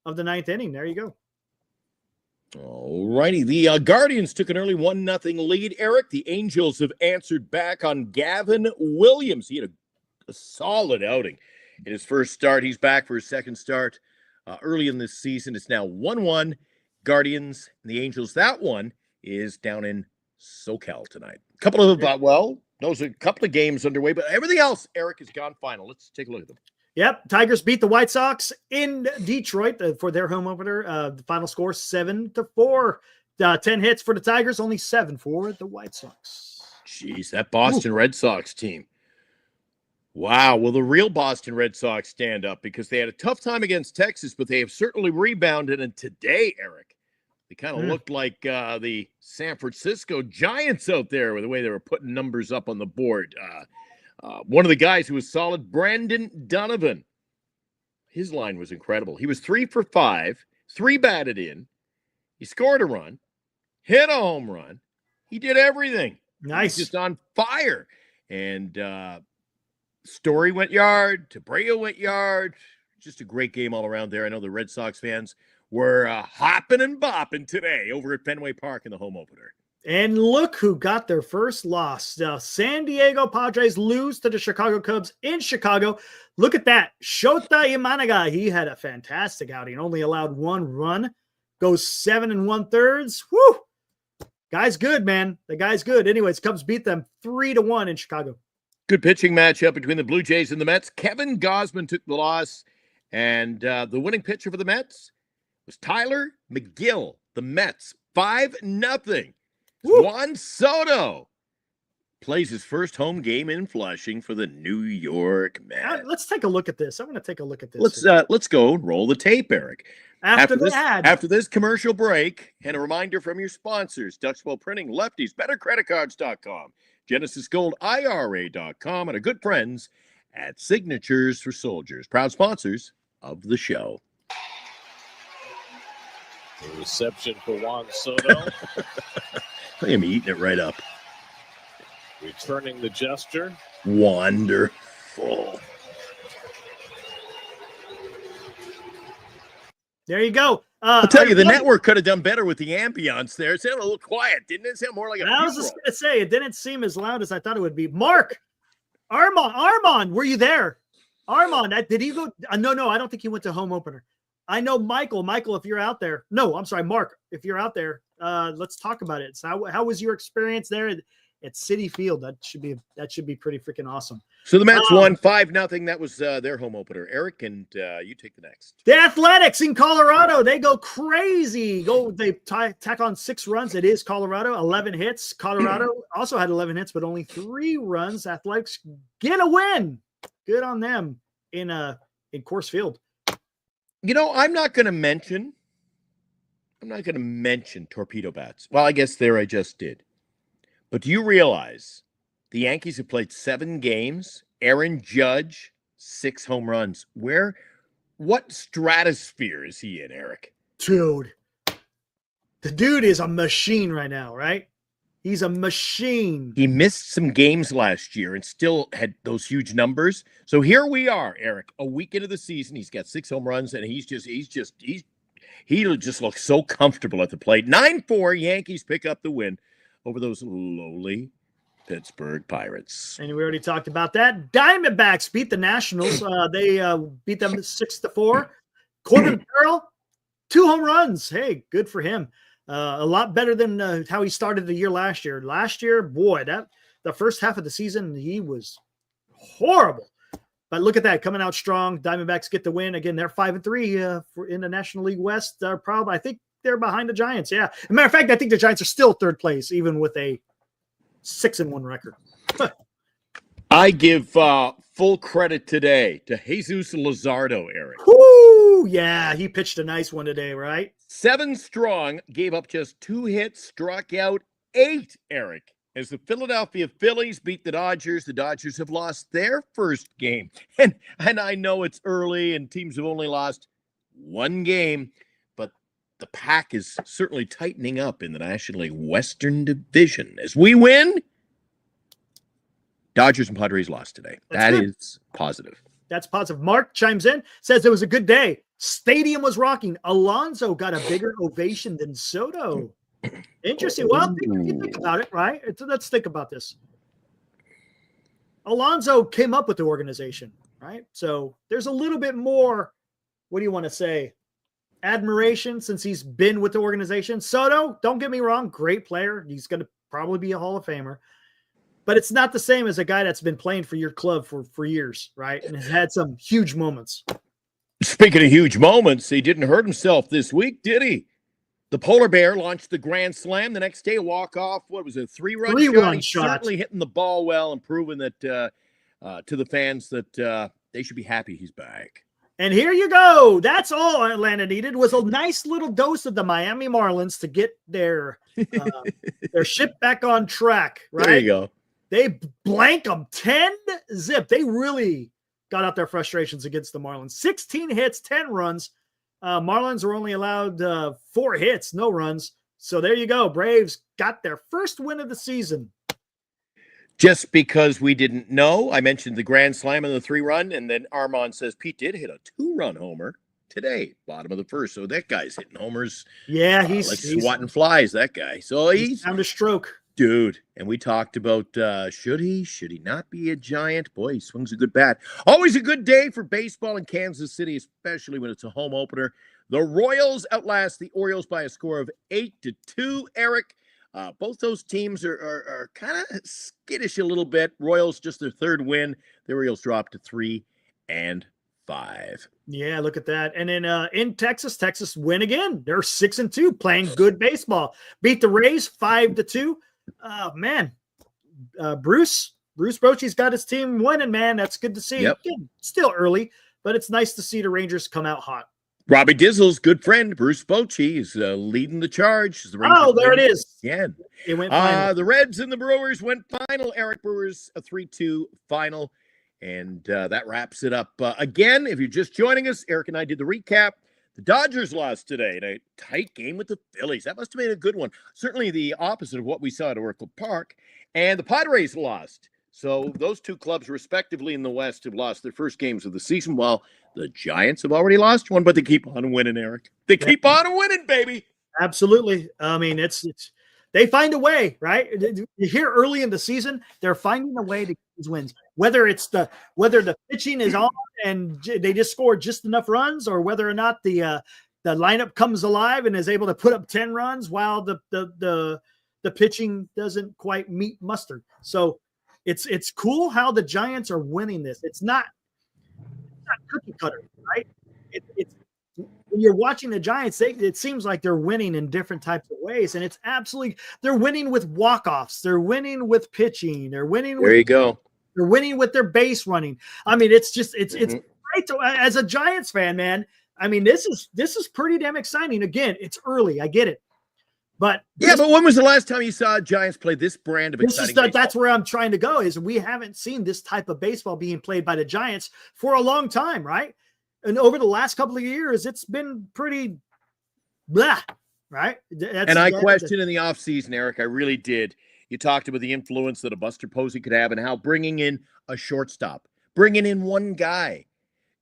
of the 9th inning. There you go. All righty. The Guardians took an early 1-0 lead. Eric, the Angels have answered back on Gavin Williams. He had a solid outing in his first start. He's back for his second start early in this season. It's now 1-1. Guardians and the Angels. That one is down in SoCal tonight. Those are a couple of games underway, but everything else, Eric, has gone final. Let's take a look at them. Yep. Tigers beat the White Sox in Detroit for their home opener. The final score 7-4. 10 hits for the Tigers, only 7 for the White Sox. Jeez, that Boston Red Sox team. Wow. Will the real Boston Red Sox stand up? Because they had a tough time against Texas, but they have certainly rebounded. And today, Eric, they kind of looked like the San Francisco Giants out there with the way they were putting numbers up on the board. One of the guys who was solid, Brandon Donovan. His line was incredible. He was 3 for 5, 3 batted in. He scored a run, hit a home run, He did everything. Nice. He's just on fire. And Story went yard. Tabreo went yard. Just a great game all around there. I know the Red Sox fans were hopping and bopping today over at Fenway Park in the home opener. And look who got their first loss. The San Diego Padres lose to the Chicago Cubs in Chicago. Look at that. Shota Imanaga, he had a fantastic outing. Only allowed 1 run. Goes 7 1/3. Woo! Guy's good, man. The guy's good. Anyways, Cubs beat them 3-1 in Chicago. Good pitching matchup between the Blue Jays and the Mets. Kevin Gausman took the loss. And the winning pitcher for the Mets was Tyler McGill. The Mets, 5-0. Juan Soto plays his first home game in Flushing for the New York Mets. Let's take a look at this. I'm going to take a look at this. Let's go and roll the tape, Eric. After this commercial break, and a reminder from your sponsors, Duxwell Printing, Lefties, BetterCreditCards.com, GenesisGoldIRA.com, and our good friends at Signatures for Soldiers, proud sponsors of the show. The reception for Juan Soto. I am eating it right up. Returning the gesture. Wonderful. There you go. I'll tell you, the network could have done better with the ambience there. It sounded a little quiet, didn't it? It sounded more like a I was just going to say, it didn't seem as loud as I thought it would be. Mark, Armand, were you there? Armand, did he go? No, I don't think he went to home opener. I know Michael, if you're out there. No, I'm sorry, Mark, if you're out there, let's talk about it. So how was your experience there at Citi Field? That should be pretty freaking awesome. So the Mets won 5-0. That was their home opener. Eric, and you take the next. The Athletics in Colorado, they go crazy. They tack on 6 runs. It is Colorado, 11 hits. Colorado also had 11 hits, but only 3 runs. Athletics get a win. Good on them in Coors Field. You know, I'm not going to mention torpedo bats. Well, I guess there I just did. But do you realize the Yankees have played 7 games? Aaron Judge, 6 home runs. What stratosphere is he in, Eric? Dude, the dude is a machine right now, right? He's a machine. He missed some games last year and still had those huge numbers. So here we are, Eric, a week into the season. He's got 6 home runs, and he just looks so comfortable at the plate. 9-4, Yankees pick up the win over those lowly Pittsburgh Pirates. And we already talked about that. Diamondbacks beat the Nationals. They beat them 6-4. Corbin Carroll, 2 home runs. Hey, good for him. A lot better than how he started the year last year. Last year, boy, the first half of the season, he was horrible. But look at that, coming out strong. Diamondbacks get the win. Again, they're 5-3 in the National League West. I think they're behind the Giants. Yeah. As a matter of fact, I think the Giants are still 3rd place, even with a 6-1 record. I give full credit today to Jesus Luzardo, Eric. Woo! Yeah, he pitched a nice one today, right? 7 strong, gave up just 2 hits, struck out 8, Eric. As the Philadelphia Phillies beat the Dodgers have lost their first game. And I know it's early and teams have only lost 1 game, but the pack is certainly tightening up in the National League Western Division. As we win, Dodgers and Padres lost today. That is positive. That's positive. Mark chimes in, says it was a good day. Stadium was rocking. Alonso got a bigger ovation than Soto. Interesting. Well, think about it, right? Let's think about this. Alonso came up with the organization, right? So there's a little bit more, what do you want to say, admiration since he's been with the organization. Soto, don't get me wrong, great player. He's going to probably be a Hall of Famer. But it's not the same as a guy that's been playing for your club for years, right? And has had some huge moments. Speaking of huge moments, he didn't hurt himself this week, did he? The Polar Bear launched the Grand Slam. The next day, a walk-off. What was it, 3-run shot? Certainly hitting the ball well and proving that to the fans that they should be happy he's back. And here you go. That's all Atlanta needed was a nice little dose of the Miami Marlins to get their ship back on track, right? There you go. They blank them 10-0. They really got out their frustrations against the Marlins. 16 hits, 10 runs. Marlins are only allowed 4 hits, no runs. So there you go. Braves got their first win of the season. Just because we didn't know, I mentioned the grand slam and the 3-run, and then Armand says Pete did hit a 2-run homer today, bottom of the first. So that guy's hitting homers. Yeah, he's like swatting flies, that guy. So he's down to stroke. Dude, and we talked about should he not be a Giant? Boy, he swings a good bat. Always a good day for baseball in Kansas City, especially when it's a home opener. The Royals outlast the Orioles by a score of 8-2. Eric, both those teams are kind of skittish a little bit. Royals just their third win. The Orioles dropped to 3-5. Yeah, look at that. And then in Texas win again. They're 6-2, playing good baseball. Beat the Rays 5-2. Man, Bruce Bochy's got his team winning, man. That's good to see. Yep. Still early, but it's nice to see the Rangers come out hot. Robbie Dizzle's good friend, Bruce Bochy, is leading the charge. There it is. Yeah. It went final. The Reds and the Brewers went final. Eric, Brewers a 3-2 final. And that wraps it up. Again, if you're just joining us, Eric and I did the recap. The Dodgers lost today in a tight game with the Phillies. That must have been a good one. Certainly the opposite of what we saw at Oracle Park. And the Padres lost. So those two clubs, respectively, in the West have lost their first games of the season, while the Giants have already lost one, but they keep on winning, Eric. They keep on winning, baby. Absolutely. I mean, it's they find a way, right? You hear early in the season, they're finding a way to get these wins. Whether the pitching is on and they just scored just enough runs, or whether or not the lineup comes alive and is able to put up 10 runs while the pitching doesn't quite meet mustard. So it's cool how the Giants are winning this. It's not cookie cutter, right? It's when you're watching the Giants, it seems like they're winning in different types of ways, and they're winning with walk-offs, they're winning with pitching, they're winning. There you go. They're winning with their base running. I mean, it's great to, as a Giants fan, man. I mean, this is pretty damn exciting. Again, it's early, I get it, but but when was the last time you saw Giants play this brand of exciting baseball? That's where I'm trying to go. Is we haven't seen this type of baseball being played by the Giants for a long time, right? And over the last couple of years, it's been pretty blah, right? I questioned in the offseason, Eric, I really did. You talked about the influence that a Buster Posey could have and how bringing in a shortstop, bringing in one guy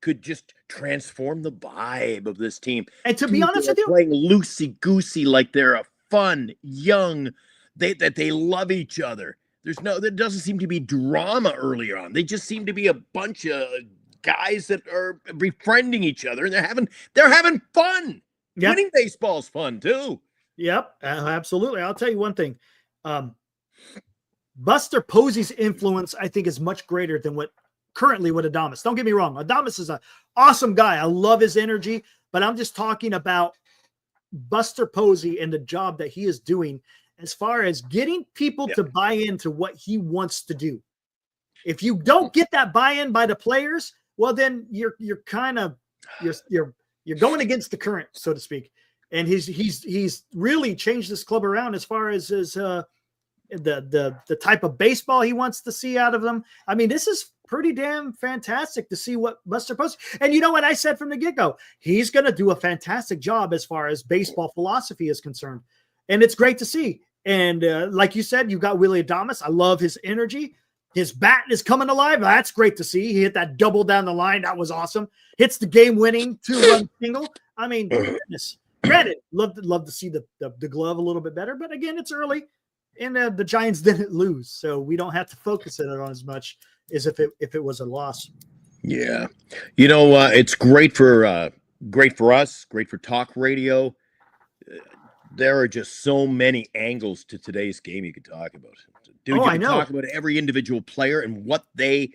could just transform the vibe of this team. And to be honest with you, playing loosey-goosey like they're a fun, young, that they love each other. There doesn't seem to be drama earlier on. They just seem to be a bunch of guys that are befriending each other, and they're having fun. Yep. Winning baseball's fun too. Yep, absolutely. I'll tell you one thing. Buster Posey's influence, I think, is much greater than what Adames. Don't get me wrong. Adames is an awesome guy. I love his energy, but I'm just talking about Buster Posey and the job that he is doing as far as getting people to buy into what he wants to do. If you don't get that buy-in by the players, well, then you're going against the current, so to speak. And he's really changed this club around as far as his the type of baseball he wants to see out of them. I mean, this is pretty damn fantastic to see what Buster Posey. And you know what I said from the get-go? He's going to do a fantastic job as far as baseball philosophy is concerned. And it's great to see. And like you said, you've got Willy Adames. I love his energy. His bat is coming alive. That's great to see. He hit that double down the line. That was awesome. Hits the game-winning 2-run single. I mean, goodness. Granted, love to see the glove a little bit better. But again, it's early. And the Giants didn't lose, so we don't have to focus it on as much as if it was a loss. Yeah, it's great for us, great for talk radio. There are just so many angles to today's game you could talk about. Dude, you can talk about every individual player and what they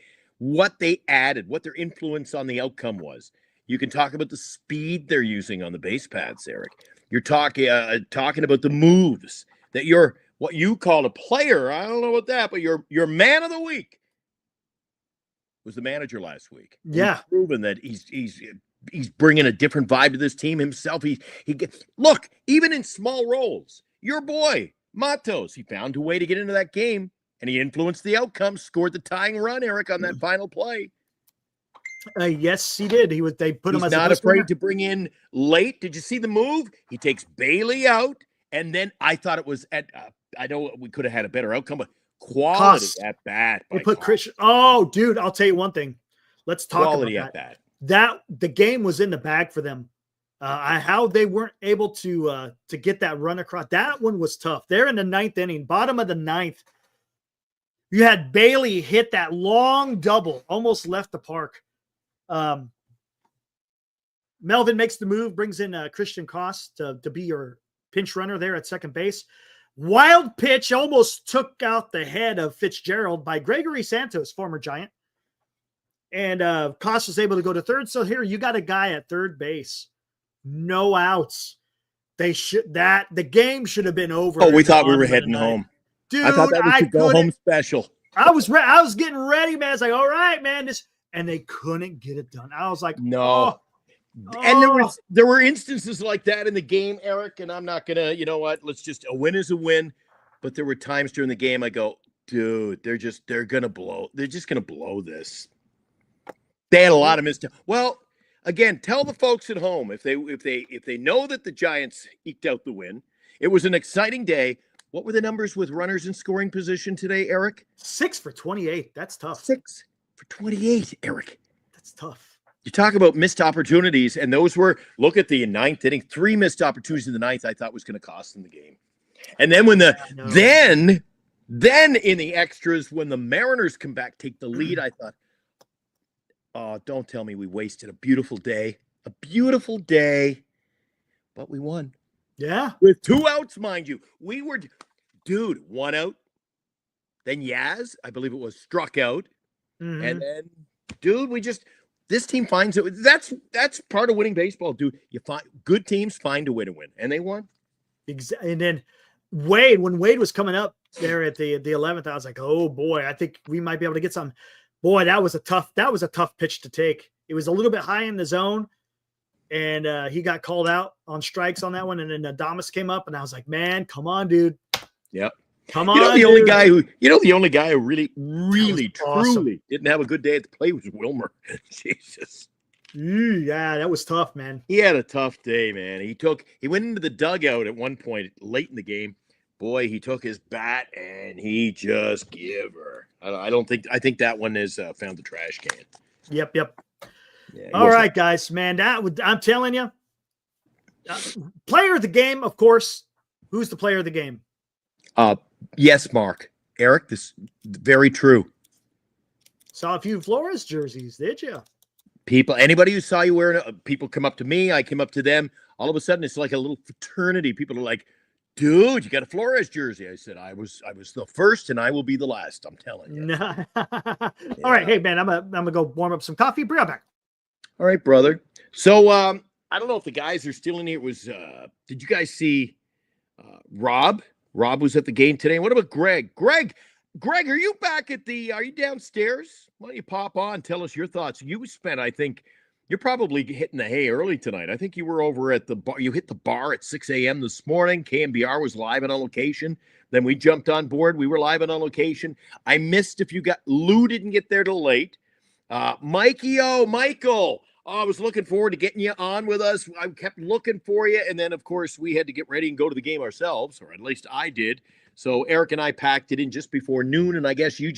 added, what their influence on the outcome was. You can talk about the speed they're using on the base paths, Eric. You're talking about the moves that you're. What you call a player, I don't know what that, but your man of the week was the manager last week. Yeah, he's proven that he's bringing a different vibe to this team himself. Look, even in small roles, your boy Matos, he found a way to get into that game, and he influenced the outcome. Scored the tying run, Eric, on that final play. Yes, he did. They put him. He's not afraid to bring in late. Did you see the move? He takes Baily out. And then I thought it was at. I know we could have had a better outcome, but quality at bat. They put Christian. Oh, dude, I'll tell you one thing. Let's talk quality about at that. That the game was in the bag for them. How they weren't able to get that run across. That one was tough. They're in the 9th inning, bottom of the 9th. You had Baily hit that long double, almost left the park. Melvin makes the move, brings in Christian Koss to be your pinch runner there at second base. Wild pitch almost took out the head of Fitzgerald by Gregory Santos, former Giant. And Koss was able to go to third. So here you got a guy at third base. No outs. The game should have been over. Oh, we thought we were heading home. Dude, I thought that was the go home special. I was getting ready, man. It's like, all right, man. And they couldn't get it done. I was like, no. Oh. And there were instances like that in the game, Eric, and I'm not gonna, you know what? A win is a win. But there were times during the game I go, dude, they're just gonna blow this. They had a lot of missed. Well, again, tell the folks at home if they know that the Giants eked out the win. It was an exciting day. What were the numbers with runners in scoring position today, Eric? 6 for 28. That's tough. 6 for 28, Eric. That's tough. You talk about missed opportunities, and those were, look at the 9th inning, 3 missed opportunities in the 9th I thought was going to cost them the game. And then then in the extras, when the Mariners come back, take the lead, I thought, oh, don't tell me we wasted a beautiful day, but we won. Yeah. With 2 outs, mind you. We were, dude, 1 out. Then Yaz, I believe it was, struck out. Mm-hmm. And then, dude, this team finds it. That's part of winning baseball, dude. You find good teams find a way to win, and they won. And then when Wade was coming up there at the 11th, I was like, oh boy, I think we might be able to get some. Boy, that was a tough pitch to take. It was a little bit high in the zone, and he got called out on strikes on that one. And then Adames came up, and I was like, man, come on, dude. Yep. Come on. The only guy who really, truly didn't have a good day at the plate was Wilmer. Jesus. Yeah, that was tough, man. He had a tough day, man. He went into the dugout at one point late in the game. Boy, he took his bat and he just gave her. I think that one is found the trash can. Yep. Yeah, all right, guys, man. I'm telling you, player of the game, of course. Who's the player of the game? Yes, Mark. Eric, this very true. Saw a few Flores jerseys, did you? Anybody who saw you wearing it, people come up to me, I came up to them. All of a sudden, it's like a little fraternity. People are like, dude, you got a Flores jersey. I said, I was the first and I will be the last. I'm telling you. All right. Hey, man, I'm gonna go warm up some coffee. Bring it back. All right, brother. So I don't know if the guys are still in here. It was did you guys see Rob? Rob was at the game today. What about Greg? Greg, are you back are you downstairs? Why don't you pop on? Tell us your thoughts. I think you're probably hitting the hay early tonight. I think you were over at the bar. You hit the bar at 6 a.m. this morning. KMBR was live and on location. Then we jumped on board. We were live and on location. I missed if Lou didn't get there till late. Michael. I was looking forward to getting you on with us. I kept looking for you. And then, of course, we had to get ready and go to the game ourselves, or at least I did. So Eric and I packed it in just before noon, and I guess you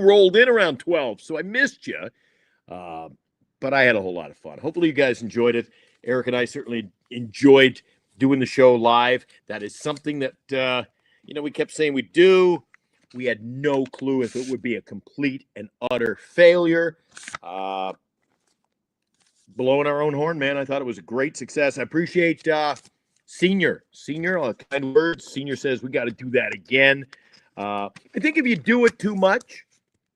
rolled in around 12. So I missed you. But I had a whole lot of fun. Hopefully you guys enjoyed it. Eric and I certainly enjoyed doing the show live. That is something that, we kept saying we'd do. We had no clue if it would be a complete and utter failure. Blowing our own horn, man. I thought it was a great success. I appreciate Senior, kind words. Senior says we got to do that again. I think if you do it too much,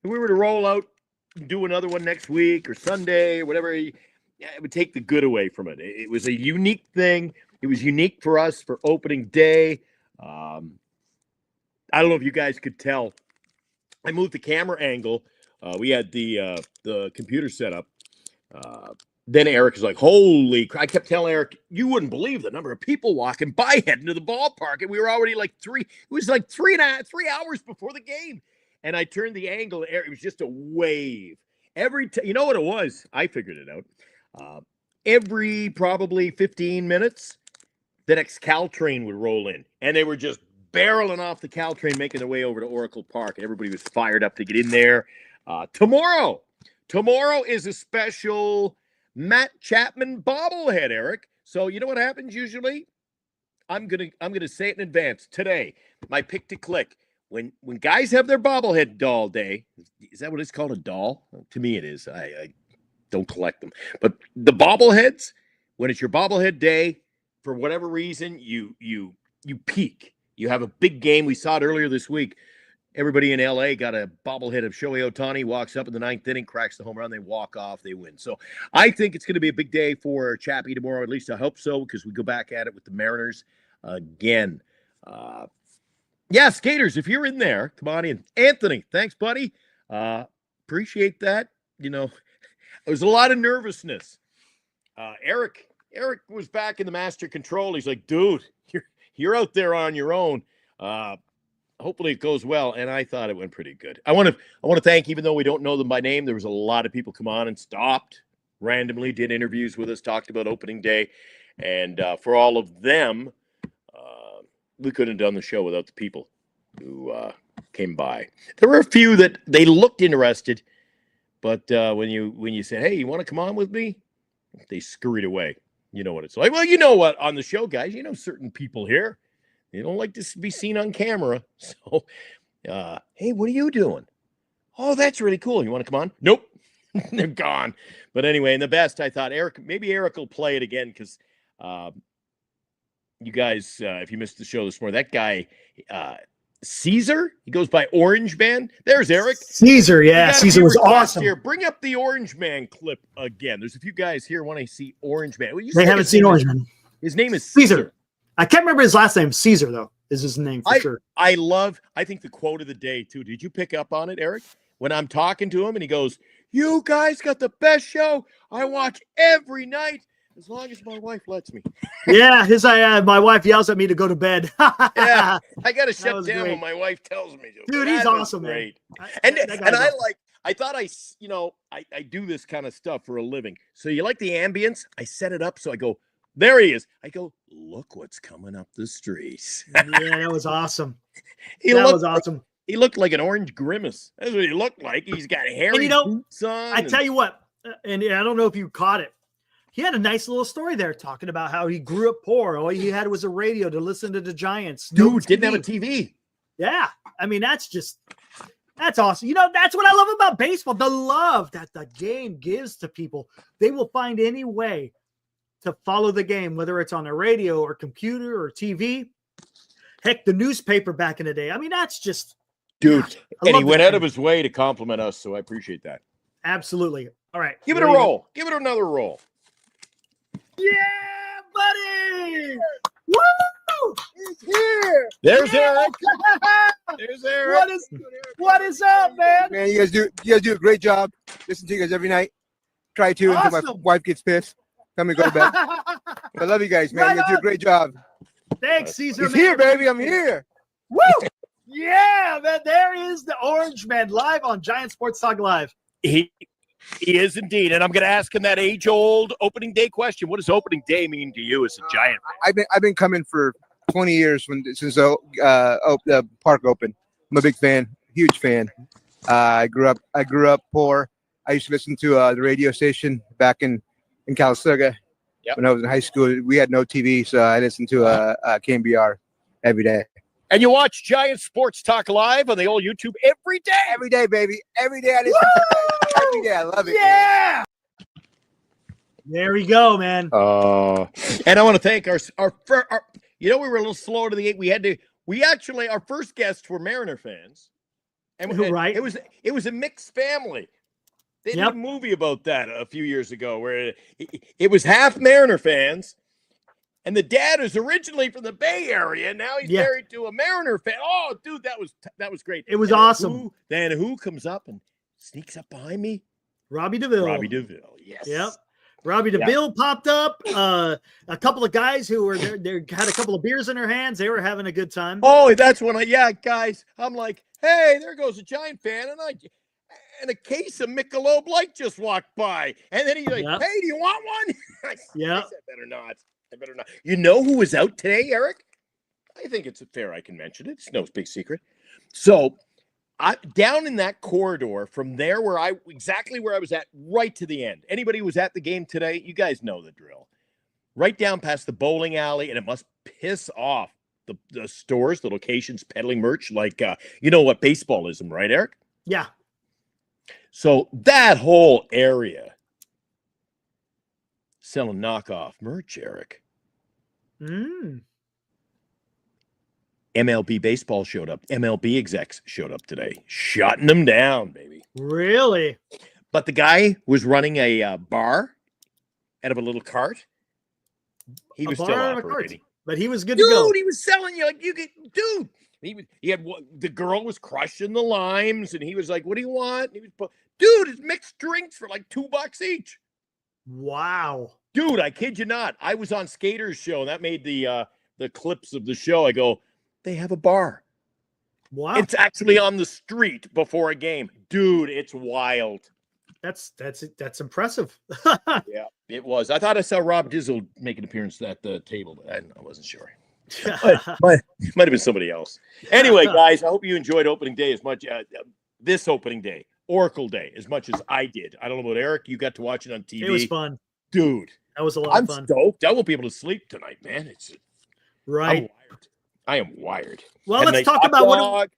if we were to roll out and do another one next week or Sunday or whatever, it would take the good away from it. It was a unique thing. It was unique for us for opening day. I don't know if you guys could tell. I moved the camera angle. We had the computer set up. Then Eric is like, holy crap. I kept telling Eric, you wouldn't believe the number of people walking by heading to the ballpark. And we were already it was like 3 hours before the game. And I turned the angle. It was just a wave. You know what it was? I figured it out. Every probably 15 minutes, the next Caltrain would roll in, and they were just barreling off the Caltrain, making their way over to Oracle Park, and everybody was fired up to get in there. Tomorrow is a special Matt Chapman bobblehead, Eric. So you know what happens usually? I'm gonna say it in advance today. My pick to click. When guys have their bobblehead doll day, is that what it's called, a doll? To me, it is. I don't collect them, but the bobbleheads, when it's your bobblehead day, for whatever reason, you peak. You have a big game. We saw it earlier this week. Everybody in LA got a bobblehead of Shohei Ohtani, walks up in the ninth inning, cracks the home run, they walk off, they win. So I think it's going to be a big day for Chappie tomorrow. At least I hope so, because we go back at it with the Mariners again. Yeah, skaters, if you're in there, come on in. Anthony, thanks, buddy. Appreciate that. You know, there's a lot of nervousness. Eric was back in the master control. He's like, dude, you're out there on your own. Hopefully it goes well, and I thought it went pretty good. I want to thank, even though we don't know them by name, there was a lot of people come on and stopped randomly, did interviews with us, talked about opening day, and for all of them, we couldn't have done the show without the people who came by. There were a few that they looked interested, but when you said, hey, you want to come on with me? They scurried away. You know what it's like. Well, you know what, on the show, guys, you know certain people here, they don't like to be seen on camera. So, hey, what are you doing? Oh, that's really cool. You want to come on? Nope. They're gone. But anyway, and the best, I thought, maybe Eric will play it again, because you guys, if you missed the show this morning, that guy, Caesar, he goes by Orange Man. There's Eric. Caesar, yeah. Caesar was awesome. Here. Bring up the Orange Man clip again. There's a few guys here want to see Orange Man. They haven't seen Orange Man. His name is Caesar. I can't remember his last name. Caesar, though, is his name for sure. I think the quote of the day, too. Did you pick up on it, Eric? When I'm talking to him and he goes, you guys got the best show. I watch every night as long as my wife lets me. Yeah, my wife yells at me to go to bed. Yeah, I got to shut down when my wife tells me to. Dude, he's awesome, great. Man. I do this kind of stuff for a living. So you like the ambience? I set it up so I go, there he is. I go, look what's coming up the streets. Yeah, that was awesome. He looked like an orange grimace. That's what he looked like. He's got hairy boots on. I tell you what, and I don't know if you caught it. He had a nice little story there talking about how he grew up poor. All he had was a radio to listen to the Giants. Dude, didn't have a TV. Yeah. I mean, that's awesome. You know, that's what I love about baseball. The love that the game gives to people. They will find any way to follow the game, whether it's on a radio or computer or TV. Heck, the newspaper back in the day. I mean, that's just... Dude, and he went out of his way to compliment us, so I appreciate that. Absolutely. All right. Give it a roll. Give it another roll. Yeah, buddy! Woo! He's here. There's Eric. There's Eric. What is up, man? Man, you guys do a great job. Listen to you guys every night. Try to until my wife gets pissed. Tell me to go to bed. I love you guys, man. You guys do a great job. Thanks, Caesar. He's here, baby. I'm here. Woo! Yeah, man. There is the Orange Man live on Giant Sports Talk Live. He is indeed, and I'm going to ask him that age-old opening day question. What does opening day mean to you as a Giant fan? I've been coming for 20 years since the park opened. I'm a big fan, huge fan. I grew up poor. I used to listen to the radio station back in Calistoga. Yep. When I was in high school. We had no TV, so I listened to KMBR every day. And you watch Giant Sports Talk Live on the old YouTube every day? Every day, baby. Every day I listen to it. Every day. I love it. Yeah. There we go, man. And I want to thank our we were a little slow to the gate. Our first guests were Mariner fans. And right. It was a mixed family. They did a movie about that a few years ago where it was half Mariner fans. And the dad is originally from the Bay Area. Now he's married to a Mariner fan. Oh, dude, that was great. It was awesome. Then who comes up and sneaks up behind me? Robbie DeVille. Yes. Yep. Robbie DeVille popped up. A couple of guys who were there, they had a couple of beers in their hands. They were having a good time. Oh, that's when guys, I'm like, hey, there goes a Giant fan. And a case of Michelob Light just walked by. And then he's like, hey, do you want one? I said, better not. I better not. You know who was out today, Eric? I think it's fair I can mention it. It's no big secret. So, down in that corridor from there exactly where I was at, right to the end. Anybody who was at the game today, you guys know the drill. Right down past the bowling alley, and it must piss off the stores, the locations peddling merch, like you know what baseballism, right, Eric? Yeah. So that whole area selling knockoff merch, Eric. MLB baseball showed up. MLB execs showed up today, shutting them down, baby. Really? But the guy was running a bar out of a little cart. He was still operating. But he was good to go. Dude, he was selling you like dude. He had the girl was crushing the limes, and he was like, "What do you want?" And he was, dude, it's mixed drinks for like $2 each. Wow, dude, I kid you not. I was on Skater's show, and that made the clips of the show. I go, they have a bar. Wow, it's actually on the street before a game, dude. It's wild. That's impressive. Yeah, it was. I thought I saw Rob Dizzle make an appearance at the table, but I wasn't sure. might have been somebody else. Anyway, guys, I hope you enjoyed opening day as much this opening day, Oracle Day, as much as I did. I don't know about Eric. You got to watch it on TV. It was fun, dude. That was a lot of fun. I'm stoked. I won't be able to sleep tonight, man. It's right. I am wired. Well, let's talk about what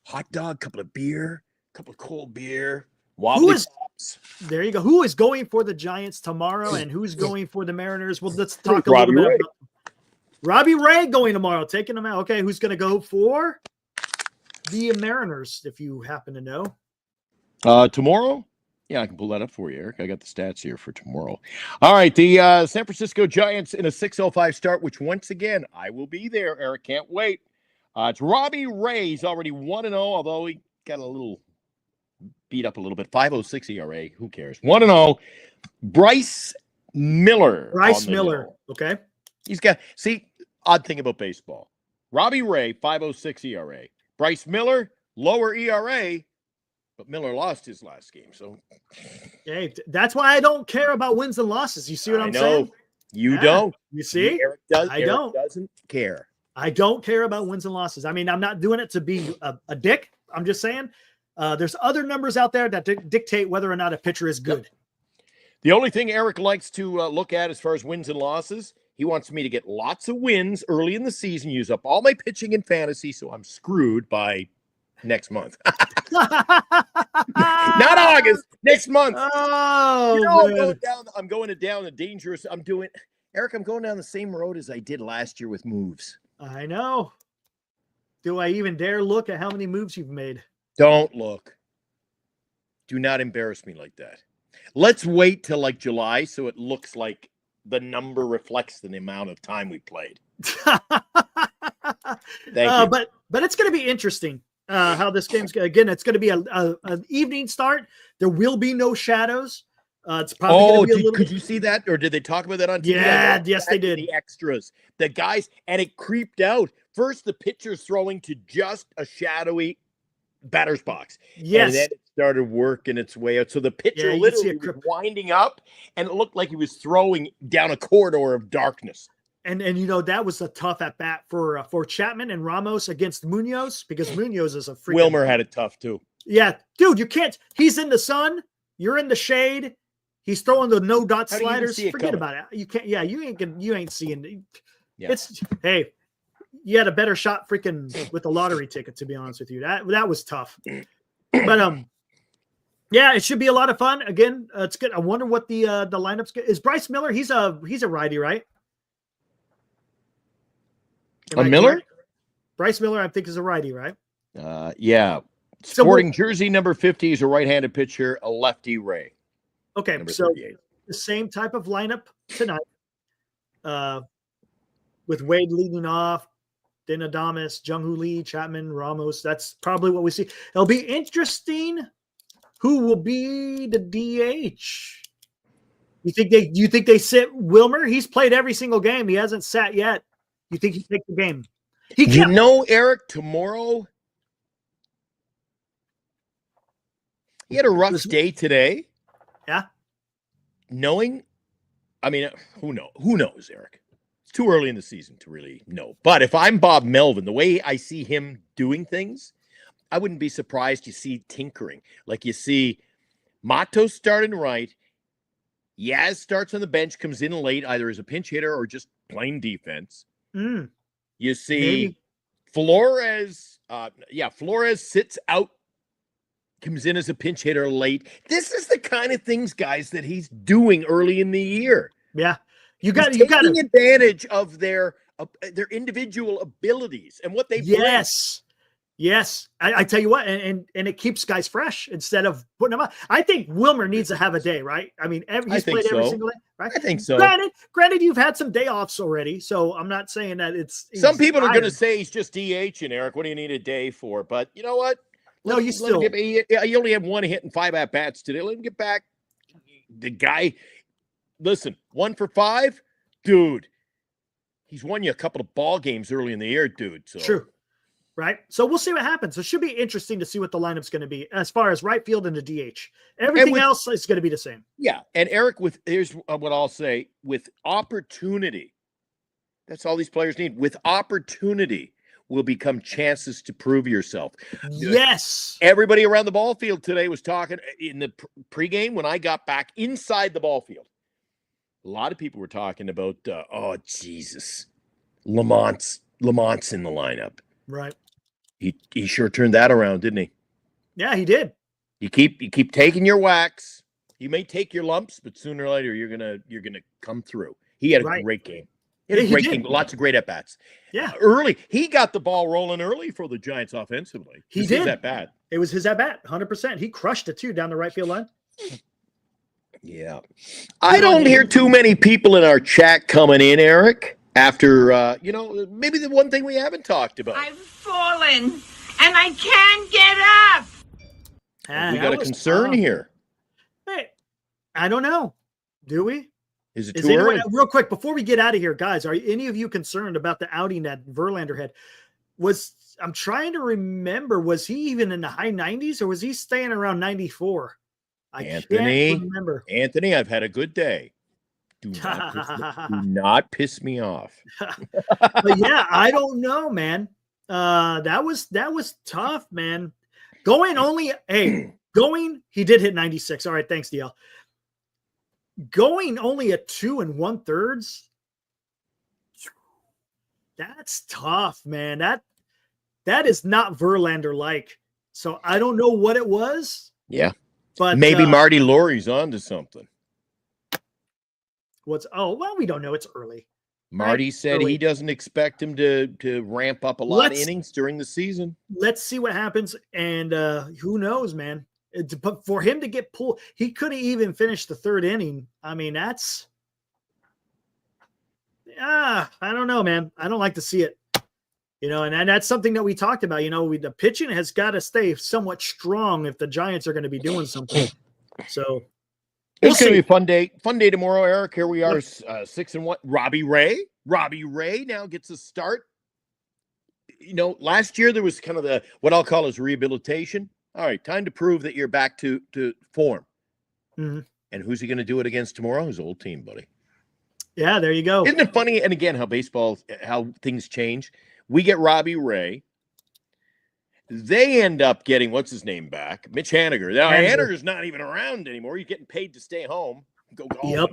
hot dog, couple of beer, couple of cold beer. There you go. Who is going for the Giants tomorrow, and who's going for the Mariners? Well, let's talk a little bit about Robbie Ray going tomorrow, taking them out. Okay, who's going to go for the Mariners, if you happen to know? Tomorrow? Yeah, I can pull that up for you, Eric. I got the stats here for tomorrow. All right, the San Francisco Giants in a 6:05 start, which once again, I will be there, Eric. Can't wait. It's Robbie Ray. He's already 1-0, although he got a little beat up a little bit. 5.06 ERA. Who cares? 1-0. Bryce Miller. Okay. He's got, odd thing about baseball. Robbie Ray, 5.06 ERA. Bryce Miller, lower ERA, but Miller lost his last game. So, hey, that's why I don't care about wins and losses. You see what I'm saying? You don't. You see? Eric doesn't care. I don't care about wins and losses. I mean, I'm not doing it to be a dick. I'm just saying there's other numbers out there that dictate whether or not a pitcher is good. The only thing Eric likes to look at as far as wins and losses, he wants me to get lots of wins early in the season, use up all my pitching in fantasy, so I'm screwed by next month. Not August, next month. Oh, I'm going down the dangerous. I'm going down the same road as I did last year with moves. I know. Do I even dare look at how many moves you've made? Don't look. Do not embarrass me like that. Let's wait till like July so it looks like the number reflects the amount of time we played. Thank you. But it's going to be interesting how this game's going. Again, it's going to be an evening start. There will be no shadows. It's probably going to be a little. Could you see that, or did they talk about that on TV? Yeah, yes, they did. The extras, the guys, and it creeped out. First, the pitcher's throwing to just a shadowy batter's box. Yes. And then it started working its way out. So the pitcher literally was winding up, and it looked like he was throwing down a corridor of darkness. And you know, that was a tough at bat for Chapman and Ramos against Munoz, because Munoz is a freaking. Wilmer had it tough too. Yeah, dude, you can't. He's in the sun. You're in the shade. He's throwing the no dot sliders. Forget about it. You can't. Yeah, you ain't seeing it. Yeah. Hey, you had a better shot freaking with the lottery ticket, to be honest with you. That was tough. But yeah, it should be a lot of fun. Again, it's good. I wonder what the lineup's is. Bryce Miller, he's a righty, right? Miller? Correct? Bryce Miller, I think, is a righty, right? Yeah. Sporting jersey number 50 is a right-handed pitcher, a lefty Ray. Okay, number so 38. The same type of lineup tonight. With Wade leading off, then Adames, Jung-Hoo Lee, Chapman, Ramos. That's probably what we see. It'll be interesting who will be the DH. You think they sit Wilmer? He's played every single game. He hasn't sat yet. You think he takes the game? Eric, tomorrow he had a rough day today. Yeah. Who knows, Eric? It's too early in the season to really know. But if I'm Bob Melvin, the way I see him doing things, I wouldn't be surprised you see tinkering. Like you see Matos starting right. Yaz starts on the bench, comes in late, either as a pinch hitter or just plain defense. You see Flores. Flores sits out, comes in as a pinch hitter late. This is the kind of things, guys, that he's doing early in the year. Yeah. You got taking advantage of their individual abilities and what they bring. Yes. I tell you what, and it keeps guys fresh instead of putting them out. I think Wilmer needs to have a day, right? I mean, he's played every single day, right? I think so. Granted, you've had some day offs already, so I'm not saying that it's. Some people are going to say he's just DHing, Eric. What do you need a day for? But you know what? You only have one hit and 5 at bats today. Let him get back. The guy. Listen, 1 for 5, dude. He's won you a couple of ball games early in the year, dude. So. True, right? So we'll see what happens. It should be interesting to see what the lineup's going to be as far as right field and the DH. Everything else is going to be the same. Yeah, and Eric, here's what I'll say: with opportunity, that's all these players need. With opportunity, will become chances to prove yourself. Yes. Everybody around the ball field today was talking in the pregame when I got back inside the ball field. A lot of people were talking about, Jesus, Lamont's in the lineup. Right. He sure turned that around, didn't he? Yeah, he did. You keep taking your whacks. You may take your lumps, but sooner or later you're gonna come through. He had a great game. He had a great game. Lots of great at bats. Yeah. Early, he got the ball rolling early for the Giants offensively. He did. At bat. It was his at bat, 100%. He crushed it too down the right field line. Yeah. I don't hear too many people in our chat coming in, Eric, after, maybe the one thing we haven't talked about. I've fallen, and I can't get up. We got a concern here. Hey, I don't know. Do we? Is it too early? Real quick, before we get out of here, guys, are any of you concerned about the outing that Verlander had? I'm trying to remember, was he even in the high 90s or was he staying around 94? I can't remember. Anthony, I've had a good day. Do not piss me off. But yeah, I don't know, man. That was tough, man. He did hit 96. All right, thanks, DL. Going only at 2 1/3. That's tough, man. That is not Verlander like. So I don't know what it was. Yeah. But maybe Marty Laurie's onto something. We don't know. It's early. Marty said he doesn't expect him to ramp up a lot of innings during the season. Let's see what happens. And who knows, man. But for him to get pulled, he could have even finished the 3rd inning. I mean, that's I don't know, man. I don't like to see it. And that's something that we talked about. The pitching has got to stay somewhat strong if the Giants are going to be doing something. So it's going to be a fun day. Fun day tomorrow, Eric. Here we are, 6-1. Robbie Ray now gets a start. Last year there was kind of what I'll call his rehabilitation. All right, time to prove that you're back to form. Mm-hmm. And who's he going to do it against tomorrow? His old team, buddy. Yeah, there you go. Isn't it funny? And again, how things change. We get Robbie Ray. They end up getting, what's his name back? Mitch Haniger. Now, Haniger's not even around anymore. You're getting paid to stay home. Go Yep.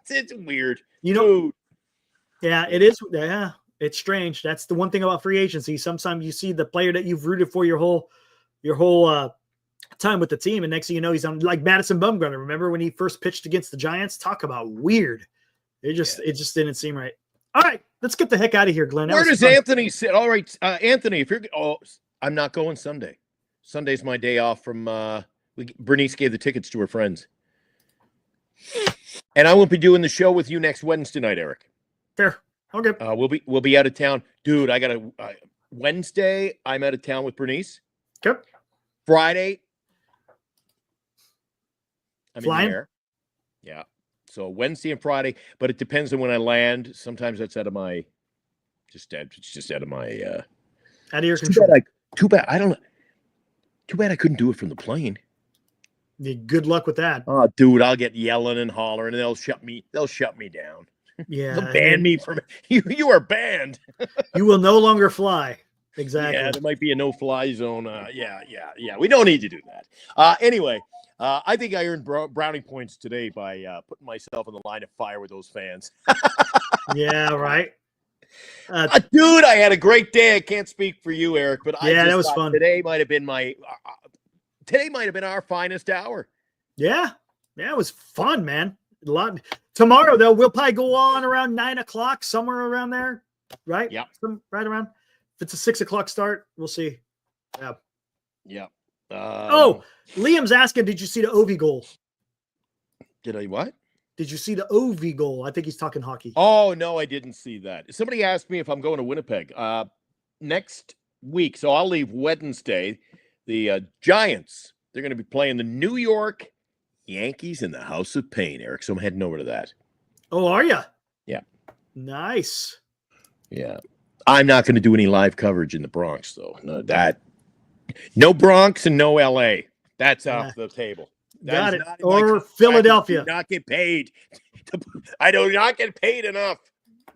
It's weird. Yeah, it is. Yeah, it's strange. That's the one thing about free agency. Sometimes you see the player that you've rooted for your whole time with the team, and next thing you know, he's on, like Madison Bumgarner. Remember when he first pitched against the Giants? Talk about weird. It just didn't seem right. All right, let's get the heck out of here, Glenn. Where does Anthony sit? All right, Anthony, if you're I'm not going Sunday. Sunday's my day off from Bernice gave the tickets to her friends. And I won't be doing the show with you next Wednesday night, Eric. Fair. Okay. We'll be out of town. Dude, I got a Wednesday, I'm out of town with Bernice. Okay. Friday, I'm flying? in the air. Yeah. So Wednesday and Friday, but it depends on when I land. Sometimes that's out of my out of my out of your control. Too bad I don't know. Too bad I couldn't do it from the plane. Yeah, good luck with that. Oh, dude, I'll get yelling and hollering, and they'll shut me down. Yeah. They'll ban me from you. You are banned. You will no longer fly. Exactly. Yeah, there might be a no-fly zone. Yeah. We don't need to do that. Anyway, I think I earned brownie points today by putting myself in the line of fire with those fans. Yeah, right. Dude, I had a great day. I can't speak for you, Eric, but I just that was thought fun. Today might have been our finest hour. Yeah, it was fun, man. A lot. Tomorrow, though, we'll probably go on around 9 o'clock, somewhere around there, right? Yeah. Right around. If it's a 6 o'clock start, we'll see. Yeah. Yeah. Liam's asking, did you see the OV goal? Did I what? Did you see the OV goal? I think he's talking hockey. Oh, no, I didn't see that. Somebody asked me if I'm going to Winnipeg next week. So I'll leave Wednesday. The Giants, they're going to be playing the New York Yankees in the House of Pain, Eric. So I'm heading over to that. Oh, are you? Yeah. Nice. Yeah. I'm not going to do any live coverage in the Bronx, though. No Bronx and no LA. That's off the table. Got it. Or Philadelphia. I do not get paid. I do not get paid enough.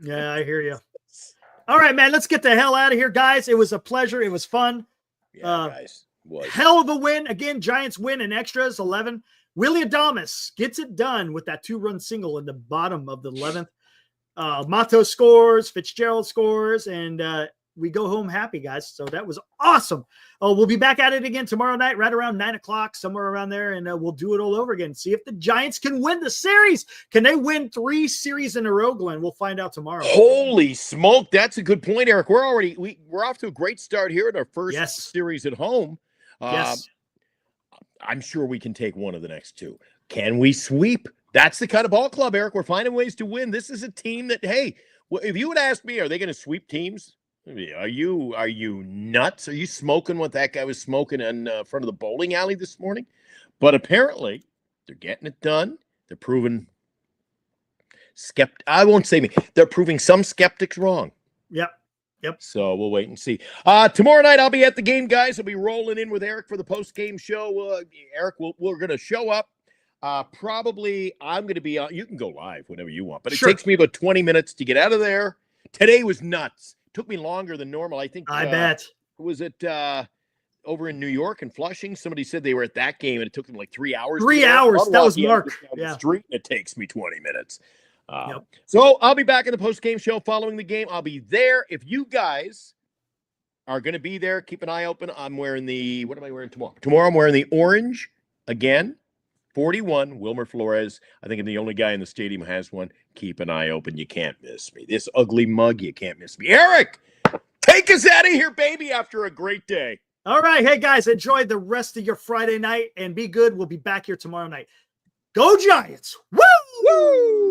Yeah, I hear you. All right, man. Let's get the hell out of here, guys. It was a pleasure. It was fun. Yeah, guys. Hell of a win. Again, Giants win in extras, 11. Willy Adames gets it done with that 2-run single in the bottom of the 11th. Mato scores, Fitzgerald scores, and we go home happy, guys. So that was awesome. We'll be back at it again tomorrow night, right around 9 o'clock, somewhere around there, and we'll do it all over again. See if the Giants can win the series. Can they win 3 series in a row, Glenn? We'll find out tomorrow. Holy smoke. That's a good point, Eric. We're off to a great start here at our first series at home. Yes. I'm sure we can take one of the next 2. Can we sweep? That's the kind of ball club, Eric. We're finding ways to win. This is a team that, hey, if you would ask me, are they going to sweep teams? Are you nuts? Are you smoking what that guy was smoking in front of the bowling alley this morning? But apparently, they're getting it done. They're proving I won't say me. They're proving some skeptics wrong. Yep. So we'll wait and see. Tomorrow night, I'll be at the game, guys. I'll be rolling in with Eric for the post-game show. Eric, we're going to show up. Probably I'm going to be on. You can go live whenever you want, but it takes me about 20 minutes to get out of there. Today was nuts. Took me longer than normal. I think. I bet. Was it over in New York and Flushing? Somebody said they were at that game and it took them like 3 hours. 3 hours. That was Mark. The street, and it takes me 20 minutes. So I'll be back in the post-game show following the game. I'll be there. If you guys are going to be there, keep an eye open. I'm wearing what am I wearing tomorrow? Tomorrow I'm wearing the orange again. 41, Wilmer Flores. I think I'm the only guy in the stadium who has one. Keep an eye open. You can't miss me. This ugly mug, you can't miss me. Eric, take us out of here, baby, after a great day. All right. Hey, guys, enjoy the rest of your Friday night and be good. We'll be back here tomorrow night. Go Giants. Woo! Woo!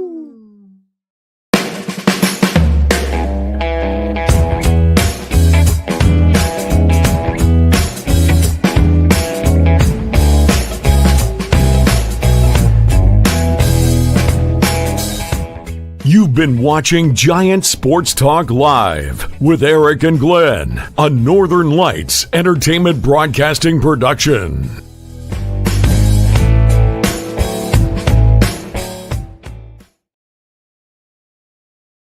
You've been watching Giant Sports Talk Live with Eric and Glenn, a Northern Lights Entertainment Broadcasting production.